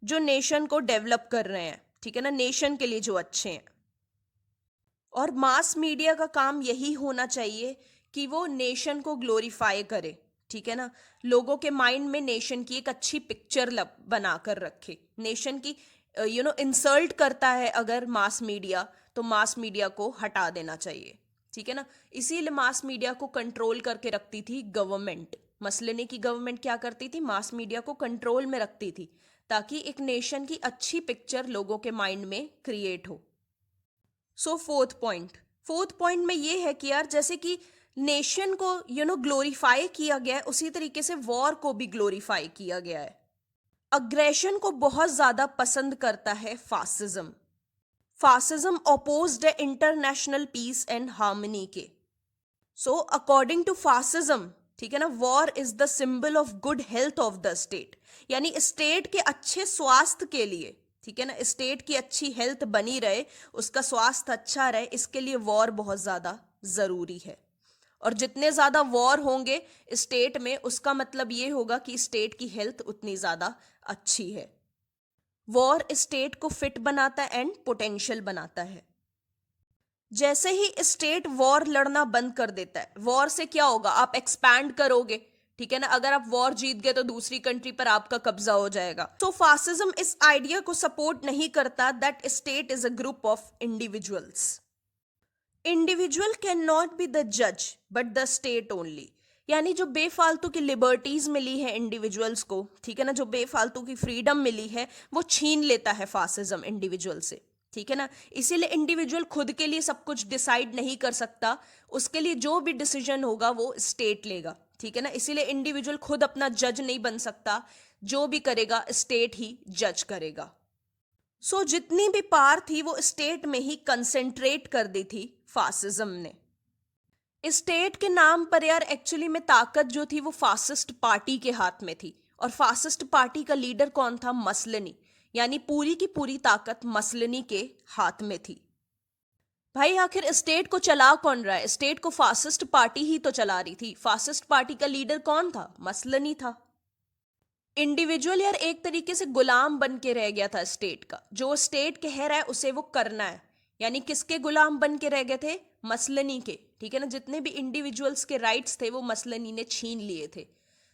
जो नेशन को डेवलप कर रहे हैं, ठीक है ना, नेशन के लिए जो अच्छे हैं। और मास मीडिया का काम यही होना चाहिए कि वो नेशन को ग्लोरीफाई करे, ठीक है ना, लोगों के माइंड में नेशन की एक अच्छी पिक्चर बना कर रखे। नेशन की इंसल्ट करता है अगर मास मीडिया, तो मास मीडिया को हटा देना चाहिए, ठीक है ना। इसीलिए मास मीडिया को कंट्रोल करके रखती थी गवर्नमेंट। मसले की गवर्नमेंट क्या करती थी, मास मीडिया को कंट्रोल में रखती थी, ताकि एक नेशन की अच्छी पिक्चर लोगों के माइंड में क्रिएट हो। सो फोर्थ पॉइंट में ये है कि यार जैसे कि नेशन को ग्लोरीफाई किया गया है, उसी तरीके से वॉर को भी ग्लोरीफाई किया गया है। अग्रेशन को बहुत ज्यादा पसंद करता है फासिज्म, फासिज्म अपोज्ड है इंटरनेशनल पीस एंड हार्मनी के। सो अकॉर्डिंग टू फासिज्म, ठीक है ना, war is the symbol of good health of the state, यानी स्टेट के अच्छे स्वास्थ्य के लिए, ठीक है ना, स्टेट की अच्छी हेल्थ बनी रहे, उसका स्वास्थ्य अच्छा रहे, इसके लिए वॉर बहुत ज्यादा जरूरी है। और जितने ज्यादा वॉर होंगे स्टेट में, उसका मतलब ये होगा कि स्टेट की हेल्थ उतनी ज्यादा अच्छी है। वॉर स्टेट को फिट बनाता है एंड पोटेंशियल बनाता है। जैसे ही स्टेट वॉर लड़ना बंद कर देता है, वॉर से क्या होगा, आप एक्सपैंड करोगे, ठीक है ना, अगर आप वॉर जीत गए तो दूसरी कंट्री पर आपका कब्जा हो जाएगा। तो फासिज्म इस आइडिया को सपोर्ट नहीं करता that state is a group of individuals. Individual can not be the जज बट द स्टेट ओनली, यानी जो बेफालतू की लिबर्टीज मिली है इंडिविजुअल्स को, ठीक है ना, जो बेफालतू की फ्रीडम मिली है वो छीन लेता है फासिज्म इंडिविजुअल से, ठीक है ना। इसीलिए इंडिविजुअल खुद के लिए सब कुछ डिसाइड नहीं कर सकता, उसके लिए जो भी डिसीजन होगा वो स्टेट लेगा, ठीक है ना। इसीलिए इंडिविजुअल खुद अपना जज नहीं बन सकता, जो भी करेगा स्टेट ही जज करेगा। सो जितनी भी पावर थी वो स्टेट में ही कंसेंट्रेट कर दी थी फासिज्म ने। स्टेट के नाम पर यार एक्चुअली में ताकत जो थी वो फासिस्ट पार्टी के हाथ में थी, और फासिस्ट पार्टी का लीडर कौन था, मसलनी, यानी पूरी की पूरी ताकत मसलनी के हाथ में थी। भाई आखिर स्टेट को चला कौन रहा है, स्टेट को फासिस्ट पार्टी ही तो चला रही थी, फासिस्ट पार्टी का लीडर कौन था, मसलनी था। इंडिविजुअल यार एक तरीके से गुलाम बन के रह गया था स्टेट का, जो स्टेट कह रहा है उसे वो करना है, यानी किसके गुलाम बन के रह गए थे, मसलनी के, ठीक है ना। जितने भी इंडिविजुअल्स के राइट्स थे वो मसलनी ने छीन लिए थे।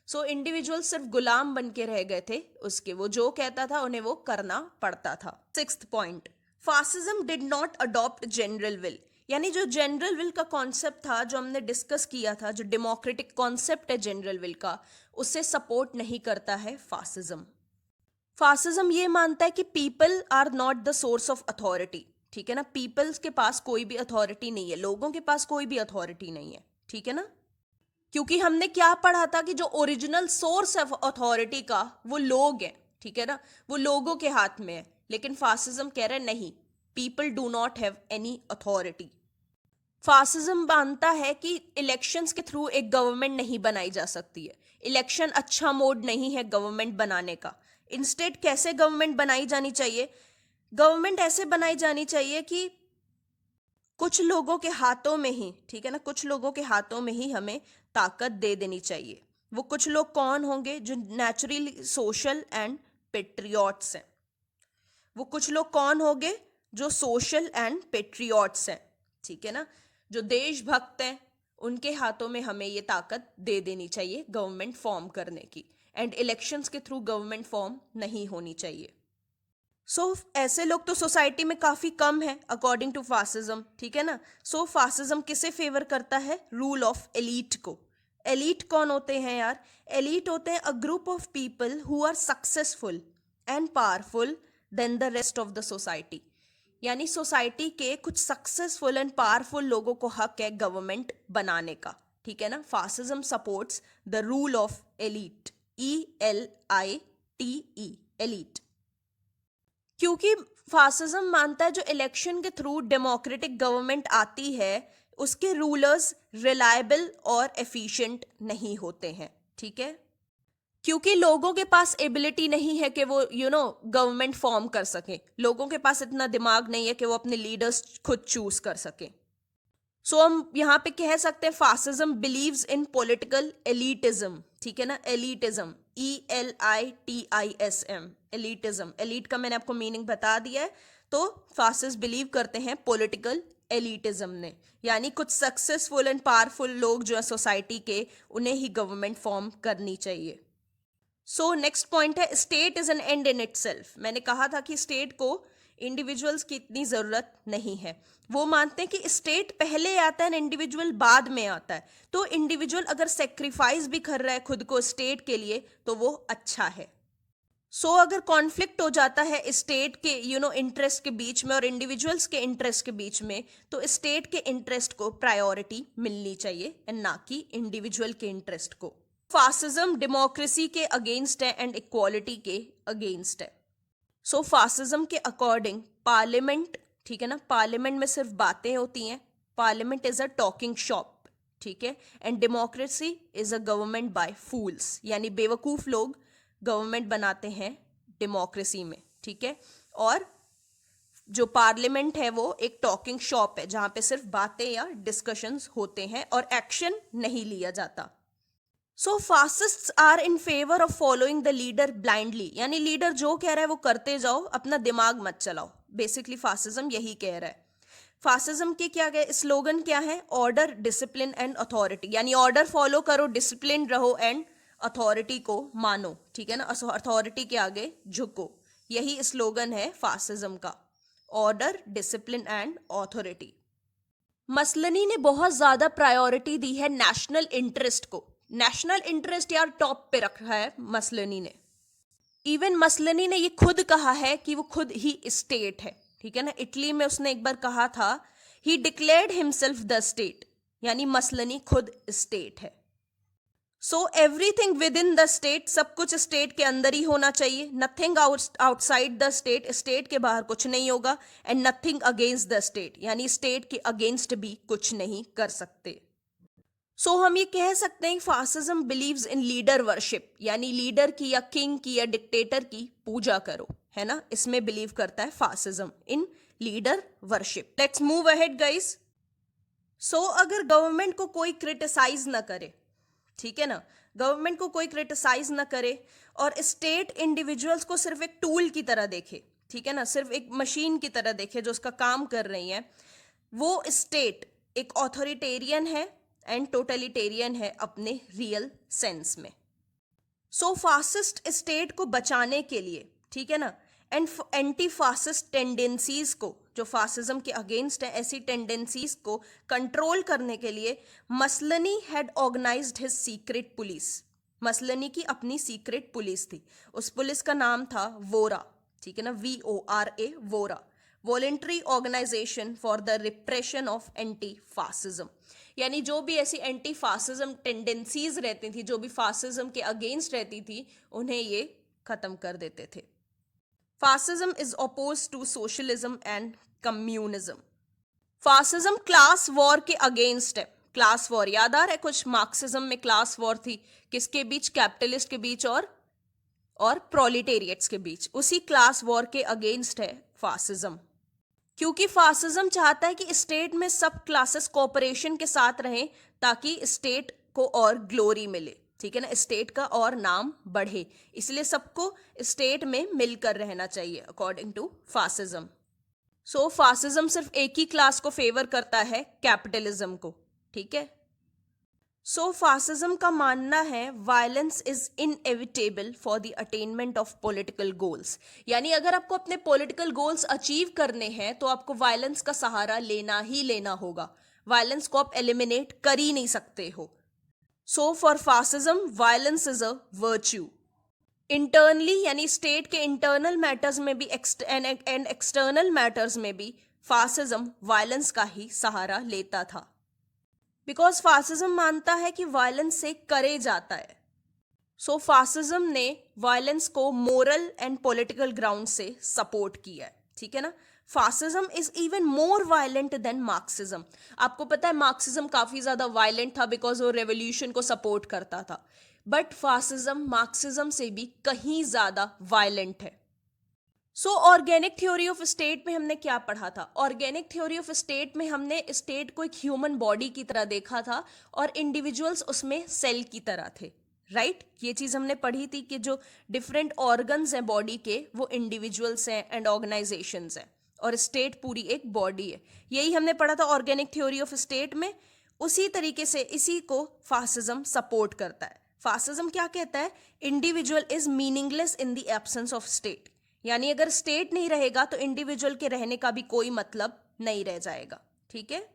सो इंडिविजुअल सिर्फ गुलाम बन के रह गए थे उसके, वो जो कहता था उन्हें वो करना पड़ता था। 6th point, fascism did not adopt general will, यानी जो जनरल विल का कॉन्सेप्ट था जो हमने डिस्कस किया था, जो डेमोक्रेटिक कॉन्सेप्ट है जनरल विल का, उसे सपोर्ट नहीं करता है फासिज्म। फासिज्म ये मानता है कि people are not the source of authority, ठीक है ना, पीपल्स के पास कोई भी अथॉरिटी नहीं है, लोगों के पास कोई भी अथॉरिटी नहीं है, ठीक है ना। क्योंकि हमने क्या पढ़ा था कि जो ओरिजिनल सोर्स है अथॉरिटी का वो लोग हैं, ठीक है ना, वो लोगों के हाथ में है। लेकिन फासिज्म कह रहे नहीं, people do not have any authority. Fascism मानता है कि इलेक्शंस के थ्रू एक गवर्नमेंट नहीं बनाई जा सकती है, इलेक्शन अच्छा मोड नहीं है गवर्नमेंट बनाने का। इंस्टेड कैसे गवर्नमेंट बनाई जानी चाहिए, गवर्नमेंट ऐसे बनाई जानी चाहिए कि कुछ लोगों के हाथों में ही, ठीक है ना, कुछ लोगों के हाथों में ही हमें ताकत दे देनी चाहिए। वो कुछ लोग कौन होंगे, जो नेचुरली सोशल एंड पेट्रियट्स हैं। वो कुछ लोग कौन होंगे, जो सोशल एंड पेट्रियट्स हैं, ठीक है ना, जो देशभक्त हैं, उनके हाथों में हमें ये ताकत दे देनी चाहिए गवर्नमेंट फॉर्म करने की। एंड इलेक्शंस के थ्रू गवर्नमेंट फॉर्म नहीं होनी चाहिए। ऐसे लोग तो सोसाइटी में काफी कम है अकॉर्डिंग टू फासिज्म, ठीक है ना। फासिज्म किसे फेवर करता है, रूल ऑफ एलीट को। एलीट कौन होते हैं यार, एलीट होते हैं a group of people who are successful and powerful than the rest of the society, यानी सोसाइटी के कुछ सक्सेसफुल एंड पावरफुल लोगों को हक है गवर्नमेंट बनाने का, ठीक है ना। Fascism supports the rule of elite, ELITE, elite. क्योंकि फासिज्म मानता है जो इलेक्शन के थ्रू डेमोक्रेटिक गवर्नमेंट आती है उसके रूलर्स रिलायबल और एफिशिएंट नहीं होते हैं, ठीक है। क्योंकि लोगों के पास एबिलिटी नहीं है कि वो गवर्नमेंट फॉर्म कर सके, लोगों के पास इतना दिमाग नहीं है कि वो अपने लीडर्स खुद चूज कर सके। हम यहाँ पे कह सकते हैं fascism believes in political elitism, ठीक है ना, एलिटिज्म, ELITISM, एलिटिज्म। एलिट का मैंने आपको मीनिंग बता दिया है। तो फासिस्ट बिलीव करते हैं पॉलिटिकल एलिटिज्म ने, यानी कुछ सक्सेसफुल एंड पावरफुल लोग जो है सोसाइटी के, उन्हें ही गवर्नमेंट फॉर्म करनी चाहिए। नेक्स्ट पॉइंट है state is an end in itself. मैंने कहा था कि स्टेट को इंडिविजुअल्स की इतनी जरूरत नहीं है, वो मानते हैं कि स्टेट पहले आता है, इंडिविजुअल बाद में आता है। तो इंडिविजुअल अगर सेक्रीफाइस भी कर रहा है खुद को स्टेट के लिए तो वो अच्छा है। अगर कॉन्फ्लिक्ट हो जाता है स्टेट के इंटरेस्ट के बीच में और इंडिविजुअल्स के इंटरेस्ट के बीच में, तो स्टेट के इंटरेस्ट को प्रायोरिटी मिलनी चाहिए एंड ना कि इंडिविजुअल के इंटरेस्ट को। फासिज्म डेमोक्रेसी के अगेंस्ट है एंड इक्वालिटी के अगेंस्ट है। फासिज्म के अकॉर्डिंग पार्लियामेंट ठीक है ना, पार्लियामेंट में सिर्फ बातें होती हैं, parliament is a talking shop, ठीक है, and democracy is a government by fools, यानी बेवकूफ लोग गवर्नमेंट बनाते हैं डेमोक्रेसी में, ठीक है, और जो पार्लियामेंट है वो एक टॉकिंग शॉप है जहां पे सिर्फ बातें या डिस्कशंस होते हैं और एक्शन नहीं लिया जाता। So fascists are in favour of following the leader blindly, यानी लीडर जो कह रहा है वो करते जाओ, अपना दिमाग मत चलाओ, बेसिकली फासिज्म यही कह रहा है। फासिज्म के क्या गए स्लोगन क्या है, ऑर्डर, डिसिप्लिन एंड अथॉरिटी, यानी ऑर्डर फॉलो करो, डिसिप्लिन रहो एंड अथॉरिटी को मानो, ठीक है ना, अथॉरिटी के आगे झुको, यही स्लोगन है फासिज्म का, ऑर्डर, डिसिप्लिन एंड ऑथोरिटी। मसलनी ने बहुत ज्यादा प्रायोरिटी दी है नेशनल इंटरेस्ट को, नेशनल इंटरेस्ट यार टॉप पे रखा है मसलनी ने। इवन मसलनी ने ये खुद कहा है कि वो खुद ही स्टेट है, ठीक है ना, इटली में उसने एक बार कहा था ही डिक्लेयर्ड हिमसेल्फ द स्टेट, यानी मसलनी खुद स्टेट है। So everything with in the state, सब कुछ स्टेट के अंदर ही होना चाहिए, nothing outside the state, state के बाहर कुछ नहीं होगा, and nothing against the state, यानी स्टेट के अगेंस्ट भी कुछ नहीं कर सकते। सो हम ये कह सकते हैं fascism believes in leader worship, यानी लीडर की या किंग की या डिक्टेटर की पूजा करो, है ना, इसमें बिलीव करता है fascism, in leader worship. Let's move ahead guys. So अगर गवर्नमेंट को कोई क्रिटिसाइज ना करे, ठीक है ना, गवर्नमेंट को कोई क्रिटिसाइज ना करे और स्टेट इंडिविजुअल्स को सिर्फ एक टूल की तरह देखे, ठीक है ना, सिर्फ एक मशीन की तरह देखे जो उसका काम कर रही है, वो स्टेट एक ऑथोरिटेरियन है एंड टोटलिटेरियन है अपने रियल सेंस में। सो फासिस्ट स्टेट को बचाने के लिए, ठीक है ना, एंड एंटी फासिस्ट टेंडेंसीज को, जो फासिज्म के अगेंस्ट है, ऐसी टेंडेंसीज को कंट्रोल करने के लिए Mussolini had organised his secret police, Mussolini की अपनी सीक्रेट पुलिस थी, उस पुलिस का नाम था वोरा, ठीक है ना, VORA, VORA, voluntary organisation for the repression of anti fascism, यानी जो भी ऐसी एंटी फासिज्म टेंडेंसीज रहती थी, जो भी फासिज्म के अगेंस्ट रहती थी, उन्हें ये खत्म कर देते थे। Fascism is oppose to socialism and communism, fascism class war के अगेंस्ट है, क्लास वॉर याद आ रहा है कुछ, मार्क्सिज्म में क्लास वॉर थी, किसके बीच, कैपिटलिस्ट के बीच और प्रोलिटेरिएट्स के बीच, उसी क्लास वॉर के अगेंस्ट है फासिज्म, क्योंकि फासिज्म चाहता है कि स्टेट में सब क्लासेस कोऑपरेशन के साथ रहें ताकि स्टेट को और ग्लोरी मिले, ठीक है ना, स्टेट का और नाम बढ़े, इसलिए सबको स्टेट में मिलकर रहना चाहिए according to fascism. So fascism सिर्फ एक ही क्लास को फेवर करता है, कैपिटलिज्म को, ठीक है। सो फासिज्म का मानना है violence is inevitable for the attainment of political goals, यानी अगर आपको अपने पॉलिटिकल गोल्स अचीव करने हैं तो आपको वायलेंस का सहारा लेना ही लेना होगा, वायलेंस को आप एलिमिनेट कर ही नहीं सकते हो। So for fascism violence is a virtue. Internally यानी स्टेट के इंटरनल मैटर्स में भी एंड एक्सटर्नल मैटर्स में भी फासिज्म वायलेंस का ही सहारा लेता था, बिकॉज फासिज्म मानता है कि वायलेंस से करे जाता है। सो फासिज्म ने वायलेंस को मोरल एंड पॉलिटिकल ग्राउंड से सपोर्ट किया है, ठीक है ना। Fascism is even more violent than Marxism, आपको पता है मार्क्सिज्म काफी ज्यादा वायलेंट था बिकॉज वो रेवोल्यूशन को सपोर्ट करता था, बट फासिज्म मार्क्सिज्म से भी कहीं ज्यादा वायलेंट है। सो ऑर्गेनिक थ्योरी ऑफ स्टेट में हमने क्या पढ़ा था, ऑर्गेनिक थ्योरी ऑफ स्टेट में हमने स्टेट को एक ह्यूमन बॉडी की तरह देखा था और इंडिविजुअल्स उसमें सेल की तरह थे, राइट, ये चीज हमने पढ़ी थी कि जो डिफरेंट ऑर्गन्स हैं बॉडी के वो इंडिविजुअल्स हैं एंड ऑर्गेनाइजेशंस हैं और स्टेट पूरी एक बॉडी है, यही हमने पढ़ा था ऑर्गेनिक थ्योरी ऑफ स्टेट में। उसी तरीके से इसी को फासिज्म सपोर्ट करता है। फासिज्म क्या कहता है, individual is meaningless in the absence of state, यानी अगर स्टेट नहीं रहेगा तो इंडिविजुअल के रहने का भी कोई मतलब नहीं रह जाएगा, ठीक है।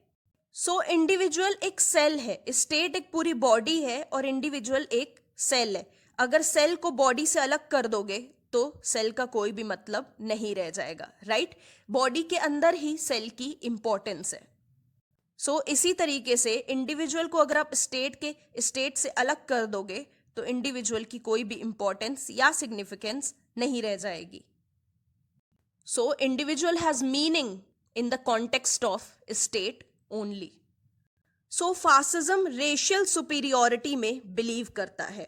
सो इंडिविजुअल एक सेल है, स्टेट एक पूरी बॉडी है और इंडिविजुअल एक सेल है, अगर सेल को बॉडी से अलग कर दोगे तो सेल का कोई भी मतलब नहीं रह जाएगा, राइट, बॉडी के अंदर ही सेल की इंपॉर्टेंस है। सो इसी तरीके से इंडिविजुअल को अगर आप स्टेट से अलग कर दोगे तो इंडिविजुअल की कोई भी इंपॉर्टेंस या सिग्निफिकेंस नहीं रह जाएगी। So individual has meaning in the context of state only. So fascism racial superiority में बिलीव करता है,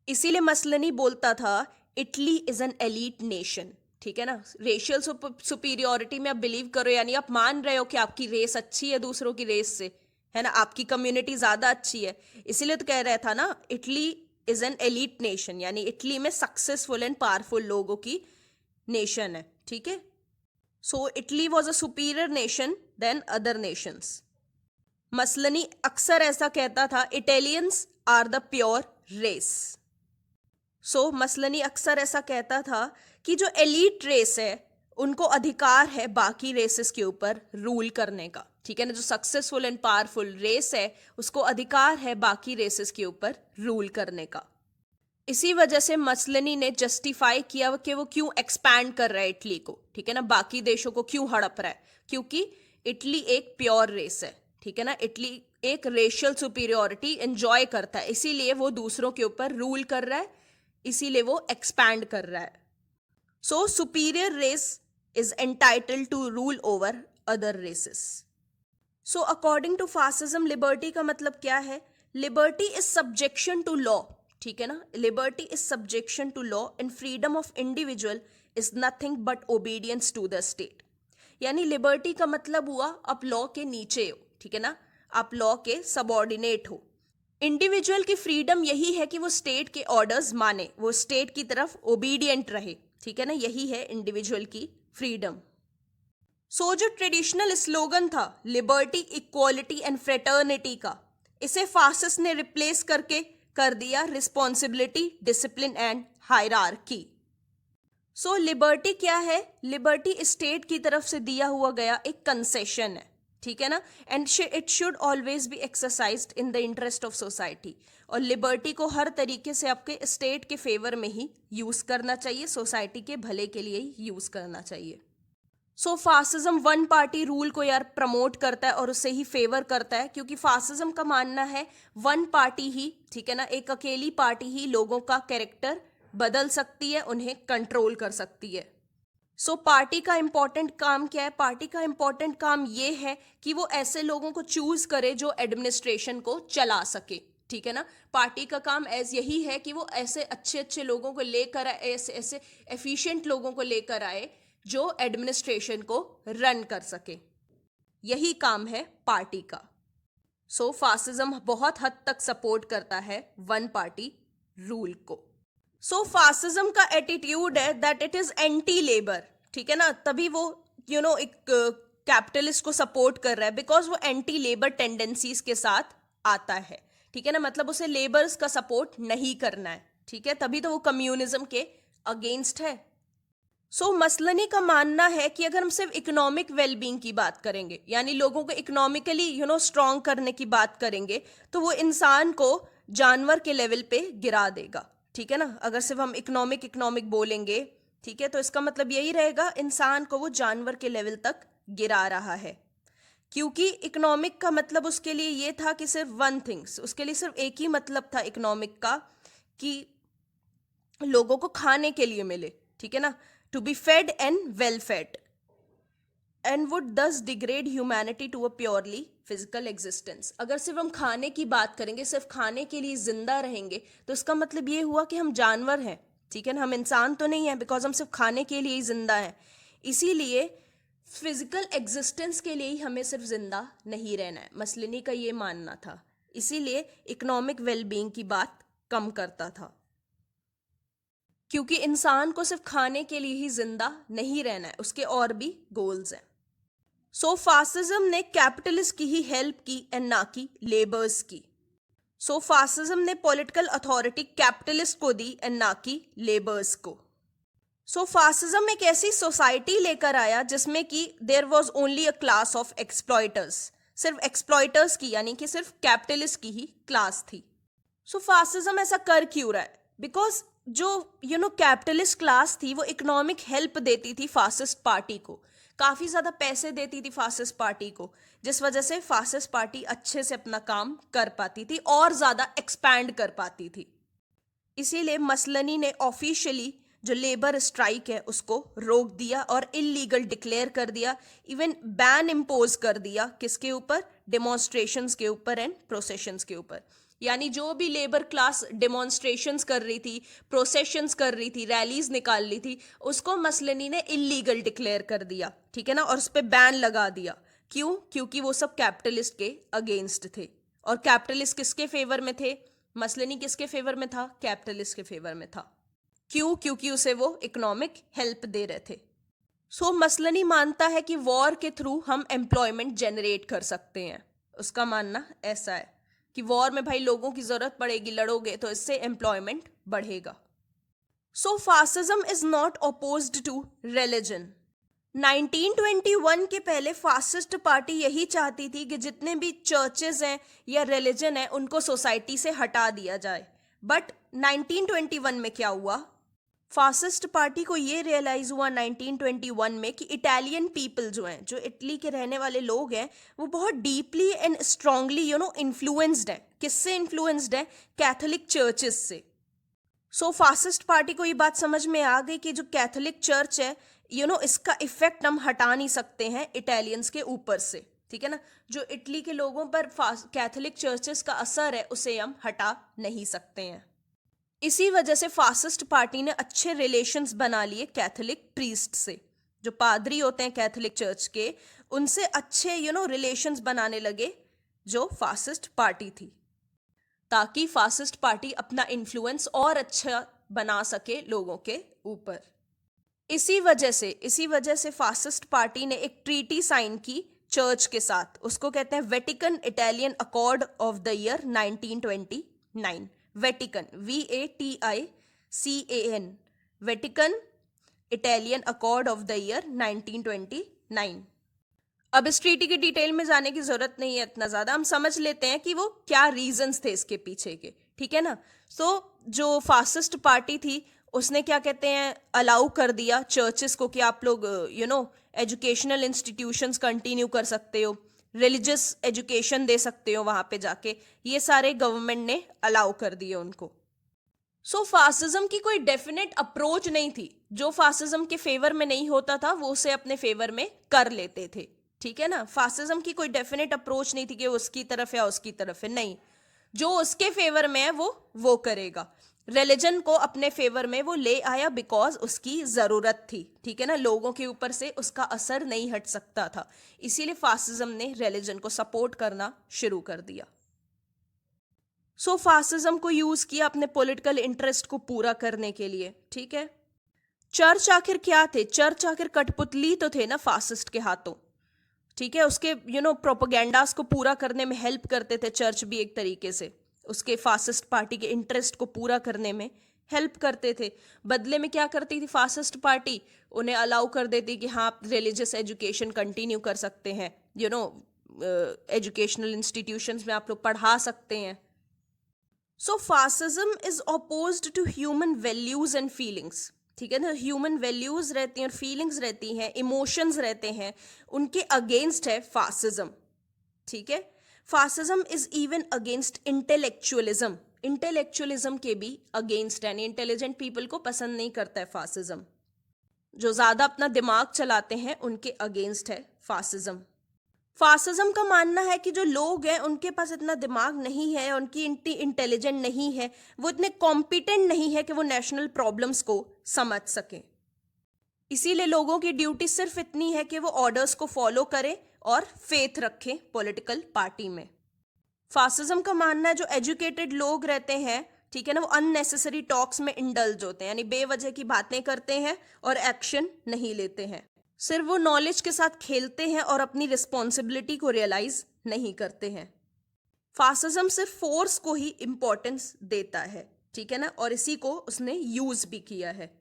इसीलिए मसलनी बोलता था Italy is an elite nation. ठीक है ना, रेशियल सुपीरियोरिटी में आप बिलीव करो, यानी आप मान रहे हो कि आपकी रेस अच्छी है दूसरों की रेस से, है ना, आपकी कम्युनिटी ज्यादा अच्छी है, इसीलिए तो कह रहा था ना Italy is an elite nation, यानी इटली में सक्सेसफुल एंड पावरफुल लोगों की नेशन है. ठीक है, so Italy was a superior nation than other nations. Mussolini अक्सर ऐसा कहता था Italians are the pure race. So Mussolini अक्सर ऐसा कहता था कि जो एलीट रेस है उनको अधिकार है बाकी रेसेस के ऊपर रूल करने का. ठीक है ना, जो सक्सेसफुल एंड पावरफुल रेस है उसको अधिकार है बाकी रेसेस के ऊपर रूल करने का. इसी वजह से मसलनी ने जस्टिफाई किया कि वो क्यों एक्सपैंड कर रहा है इटली को. ठीक है ना, बाकी देशों को क्यों हड़प रहा है, क्योंकि इटली एक प्योर रेस है. ठीक है ना, इटली एक रेशियल सुपीरियोरिटी एंजॉय करता है, इसीलिए वो दूसरों के ऊपर रूल कर रहा है, इसीलिए वो एक्सपैंड कर रहा है. So superior race is entitled to rule over other races. So according to fascism liberty का मतलब क्या है? Liberty is subjection to law. ठीक है ना, liberty is subjection to law and freedom of individual is nothing but obedience to the state. यानी लिबर्टी का मतलब हुआ आप लॉ के नीचे हो. ठीक है ना, आप लॉ के सबऑर्डिनेट हो. इंडिविजुअल की फ्रीडम यही है कि वो स्टेट के ऑर्डर्स माने, वो स्टेट की तरफ ओबीडियंट रहे. ठीक है ना, यही है इंडिविजुअल की फ्रीडम. सो जो ट्रेडिशनल स्लोगन था लिबर्टी, इक्वालिटी एंड फ्रेटर्निटी का, इसे फासिस्ट ने रिप्लेस करके कर दिया responsibility, discipline and hierarchy. So liberty क्या है? लिबर्टी स्टेट की तरफ से दिया हुआ गया एक कंसेशन है. ठीक है ना, and it should always be exercised in the interest of society. और लिबर्टी को हर तरीके से आपके स्टेट के फेवर में ही यूज करना चाहिए, सोसाइटी के भले के लिए ही यूज करना चाहिए. सो फासिज्म वन पार्टी रूल को यार प्रमोट करता है और उससे ही फेवर करता है, क्योंकि फासिज्म का मानना है वन पार्टी ही, ठीक है ना, एक अकेली पार्टी ही लोगों का कैरेक्टर बदल सकती है, उन्हें कंट्रोल कर सकती है. सो पार्टी का इंपॉर्टेंट काम क्या है? पार्टी का इंपॉर्टेंट काम ये है कि वो ऐसे लोगों को चूज करे जो एडमिनिस्ट्रेशन को चला सके. ठीक है ना, पार्टी का काम यही है कि वो ऐसे अच्छे अच्छे लोगों को लेकर आए, ऐसे ऐसे एफिशिएंट लोगों को लेकर आए जो एडमिनिस्ट्रेशन को रन कर सके. यही काम है पार्टी का. सो फासिज्म बहुत हद तक सपोर्ट करता है वन पार्टी रूल को. सो फासिज्म का एटीट्यूड है that it is anti labour. ठीक है ना, तभी वो एक कैपिटलिस्ट को सपोर्ट कर रहा है, बिकॉज वो एंटी लेबर टेंडेंसीज के साथ आता है. ठीक है ना, मतलब उसे लेबर्स का सपोर्ट नहीं करना है. ठीक है, तभी तो वो कम्युनिज्म के अगेंस्ट है. सो मसलनी का मानना है कि अगर हम सिर्फ इकोनॉमिक वेलबींग की बात करेंगे, यानी लोगों को इकोनॉमिकली स्ट्रांग करने की बात करेंगे, तो वो इंसान को जानवर के लेवल पे गिरा देगा. ठीक है ना, अगर सिर्फ हम इकोनॉमिक बोलेंगे, ठीक है, तो इसका मतलब यही रहेगा इंसान को वो जानवर के लेवल तक गिरा रहा है. क्योंकि इकोनॉमिक का मतलब उसके लिए ये था कि सिर्फ वन थिंग्स, उसके लिए सिर्फ एक ही मतलब था इकोनॉमिक का, कि लोगों को खाने के लिए मिले. ठीक है ना, to be fed and well fed, and would thus degrade humanity to a purely physical existence. अगर सिर्फ हम खाने की बात करेंगे, सिर्फ खाने के लिए जिंदा रहेंगे, तो इसका मतलब ये हुआ कि हम जानवर हैं. ठीक है ना, हम इंसान तो नहीं है, बिकॉज हम सिर्फ खाने के लिए ही जिंदा हैं. इसीलिए फिजिकल एग्जिस्टेंस के लिए ही हमें सिर्फ जिंदा नहीं रहना है. मसलनी का ये मानना था, इसीलिए इकोनॉमिक वेलबींग की बात कम करता था, क्योंकि इंसान को सिर्फ खाने के लिए ही जिंदा नहीं रहना है, उसके और भी गोल्स हैं. सो फासिज्म ने कैपिटलिस्ट की ही हेल्प की एंड ना कि लेबर्स की. सो फासिज्म ने पॉलिटिकल अथॉरिटी कैपिटलिस्ट को दी एंड ना कि लेबर्स को. सो फासिज्म एक ऐसी सोसाइटी लेकर आया जिसमें कि there was only a class of exploiters. सिर्फ एक्सप्लॉयटर्स की, यानी कि सिर्फ कैपिटलिस्ट की ही क्लास थी. सो फासिज्म ऐसा कर क्यों रहा है? बिकॉज जो कैपिटलिस्ट क्लास थी वो इकोनॉमिक हेल्प देती थी फासिस्ट पार्टी को, काफी ज्यादा पैसे देती थी फासिस्ट पार्टी को, जिस वजह से फासिस्ट पार्टी अच्छे से अपना काम कर पाती थी और ज्यादा एक्सपैंड कर पाती थी. इसीलिए मसलनी ने ऑफिशियली जो लेबर स्ट्राइक है उसको रोक दिया और इलीगल डिक्लेयर कर दिया, इवन बैन इम्पोज कर दिया किसके ऊपर, डेमोन्स्ट्रेशंस के ऊपर एंड प्रोसेशंस के ऊपर। यानी जो भी लेबर क्लास डेमोन्स्ट्रेशंस कर रही थी, प्रोसेशंस कर रही थी, रैलीज निकाल रही थी, उसको मसलनी ने इलीगल डिक्लेयर कर दिया, ठीक है ना, और उस पर बैन लगा दिया। क्यों? क्योंकि वो सब कैपिटलिस्ट के अगेंस्ट थे। और कैपिटलिस्ट किसके फेवर में थे? मसलनी किसके फेवर में था? कैपिटलिस्ट के फेवर में था। क्यों? क्योंकि उसे वो इकोनॉमिक हेल्प दे रहे थे। सो मसलनी मानता है कि वॉर के थ्रू हम एम्प्लॉयमेंट जनरेट कर सकते हैं। उसका मानना ऐसा है कि वॉर में भाई लोगों की जरूरत पड़ेगी, लड़ोगे तो इससे एम्प्लॉयमेंट बढ़ेगा। So fascism is not opposed to religion. 1921 के पहले फासिस्ट पार्टी यही चाहती थी कि जितने भी चर्चेज हैं या रिलीजन है उनको सोसाइटी से हटा दिया जाए। बट 1921 में क्या हुआ? फासिस्ट पार्टी को ये रियलाइज हुआ 1921 में कि इटालियन पीपल जो हैं, जो इटली के रहने वाले लोग हैं, वो बहुत डीपली एंड स्ट्रांगली इन्फ्लुएंस्ड है। किससे इन्फ्लुएंस्ड है? कैथोलिक चर्चेस से। सो फासिस्ट पार्टी को ये बात समझ में आ गई कि जो कैथोलिक चर्च है, इसका इफेक्ट हम हटा नहीं सकते हैं इटालियंस के ऊपर से, ठीक है ना। जो इटली के लोगों पर कैथोलिक चर्चेस का असर है उसे हम हटा नहीं सकते हैं। इसी वजह से फासिस्ट पार्टी ने अच्छे रिलेशंस बना लिए कैथोलिक प्रीस्ट से। जो पादरी होते हैं कैथोलिक चर्च के, उनसे अच्छे रिलेशंस बनाने लगे जो फासिस्ट पार्टी थी, ताकि फासिस्ट पार्टी अपना इन्फ्लुएंस और अच्छा बना सके लोगों के ऊपर। इसी वजह से फासिस्ट पार्टी ने एक ट्रीटी साइन की चर्च के साथ। उसको कहते हैं Vatican Italian accord of the year 1929। Vatican, VATICAN, Vatican Italian accord of the year 1929। अब इस ट्रीटी की डिटेल में जाने की जरूरत नहीं है इतना ज्यादा, हम समझ लेते हैं कि वो क्या रीजंस थे इसके पीछे के, ठीक है ना। सो जो फासिस्ट पार्टी थी उसने क्या कहते हैं, अलाउ कर दिया चर्चेस को कि आप लोग एजुकेशनल इंस्टीट्यूशंस कंटिन्यू कर सकते हो, रिलीजियस एजुकेशन दे सकते हो वहां पे जाके, ये सारे गवर्नमेंट ने अलाउ कर दिए उनको। सो फासिज्म की कोई डेफिनेट अप्रोच नहीं थी। जो फासिज्म के फेवर में नहीं होता था वो उसे अपने फेवर में कर लेते थे, ठीक है ना। फासिज्म की कोई डेफिनेट अप्रोच नहीं थी कि उसकी तरफ या उसकी तरफ है, नहीं, जो उसके फेवर में है वो करेगा। रिलीजन को अपने फेवर में वो ले आया बिकॉज उसकी जरूरत थी, ठीक है ना, लोगों के ऊपर से उसका असर नहीं हट सकता था, इसीलिए फासिज्म ने रिलीजन को सपोर्ट करना शुरू कर दिया। सो फासिज्म को यूज किया अपने पॉलिटिकल इंटरेस्ट को पूरा करने के लिए, ठीक है। चर्च आखिर क्या थे? चर्च आखिर कठपुतली तो थे ना फासिस्ट के हाथों, ठीक है। उसके प्रोपेगेंडास को पूरा करने में हेल्प करते थे चर्च भी, एक तरीके से उसके फासिस्ट पार्टी के इंटरेस्ट को पूरा करने में हेल्प करते थे। बदले में क्या करती थी फासिस्ट पार्टी? उन्हें अलाउ कर देती कि हाँ आप रिलीजियस एजुकेशन कंटिन्यू कर सकते हैं, एजुकेशनल इंस्टीट्यूशंस में आप लोग पढ़ा सकते हैं। So fascism is opposed to human values and feelings, ठीक है ना। ह्यूमन वैल्यूज रहती हैं और फीलिंग्स रहती हैं, इमोशंस रहते हैं, उनके अगेंस्ट है फासिज्म, ठीक है। Fascism is even against intellectualism, intellectualism के भी अगेंस्ट है, इंटेलिजेंट पीपल को पसंद नहीं करता है फासिज्म। जो ज्यादा अपना दिमाग चलाते हैं उनके अगेंस्ट है फासिज्म। फासिज्म का मानना है कि जो लोग हैं उनके पास इतना दिमाग नहीं है, उनकी इतनी इंटेलिजेंट नहीं है, वो इतने कॉम्पिटेंट नहीं है कि वो नेशनल प्रॉब्लम्स को समझ सकें। इसीलिए लोगों की ड्यूटी सिर्फ इतनी है कि वो ऑर्डर्स को फॉलो करें और फेथ रखें पॉलिटिकल पार्टी में। फासिज्म का मानना है जो एजुकेटेड लोग रहते हैं, ठीक है ना, वो अननेसेसरी टॉक्स में इंडल्ज होते हैं, यानी बेवजह की बातें करते हैं और एक्शन नहीं लेते हैं। सिर्फ वो नॉलेज के साथ खेलते हैं और अपनी रिस्पॉन्सिबिलिटी को रियलाइज नहीं करते हैं। फासिज्म सिर्फ फोर्स को ही इंपॉर्टेंस देता है, ठीक है ना, और इसी को उसने यूज भी किया है।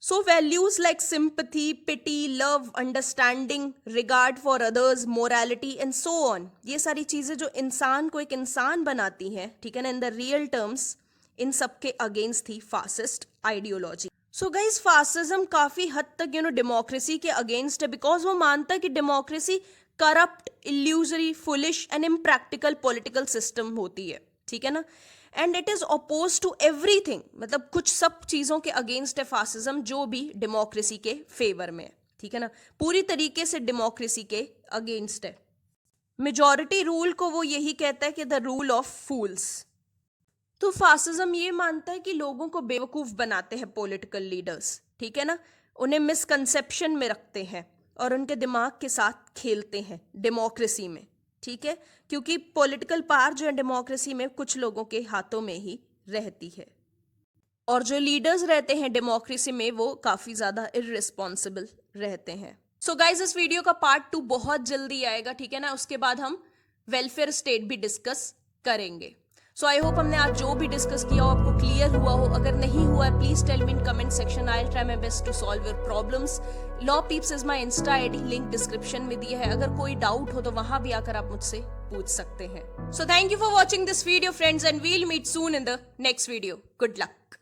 So values like sympathy, pity, love, understanding, regard for others, morality and so on, ये सारी चीजें जो इंसान को एक इंसान बनाती हैं, ठीक है ना, इन द रियल टर्म्स, इन सब के अगेंस्ट थी fascist ideology. So guys fascism काफी हद तक डेमोक्रेसी के अगेंस्ट है, बिकॉज वो मानता है कि democracy corrupt, illusory, foolish and impractical political system होती है, ठीक है ना। And it is oppose to everything, मतलब कुछ सब चीजों के अगेंस्ट है फासिज्म जो भी डेमोक्रेसी के फेवर में है, ठीक है ना, पूरी तरीके से डेमोक्रेसी के अगेंस्ट है। मेजॉरिटी रूल को वो यही कहता है कि द रूल ऑफ फूल्स। तो फासिज्म ये मानता है कि लोगों को बेवकूफ बनाते हैं पॉलिटिकल लीडर्स, ठीक है ना, उन्हें मिसकंसेप्शन में रखते हैं और उनके दिमाग के साथ खेलते हैं डेमोक्रेसी में, ठीक है, क्योंकि पॉलिटिकल पावर जो है डेमोक्रेसी में कुछ लोगों के हाथों में ही रहती है और जो लीडर्स रहते हैं डेमोक्रेसी में वो काफी ज्यादा इररिस्पॉन्सिबल रहते हैं। सो गाइज इस वीडियो का पार्ट 2 बहुत जल्दी आएगा, ठीक है ना, उसके बाद हम वेलफेयर स्टेट भी डिस्कस करेंगे। सो आई होप हमने आज जो भी डिस्कस किया हो आपको क्लियर हुआ हो। अगर नहीं हुआ है please tell me in comment section, I will try my best to solve your problems. Law peeps is my insta ID, link description में दिया है, अगर कोई डाउट हो तो वहां भी आकर आप मुझसे पूछ सकते हैं। So thank you for watching this video friends and we'll meet soon in the next video. Good luck.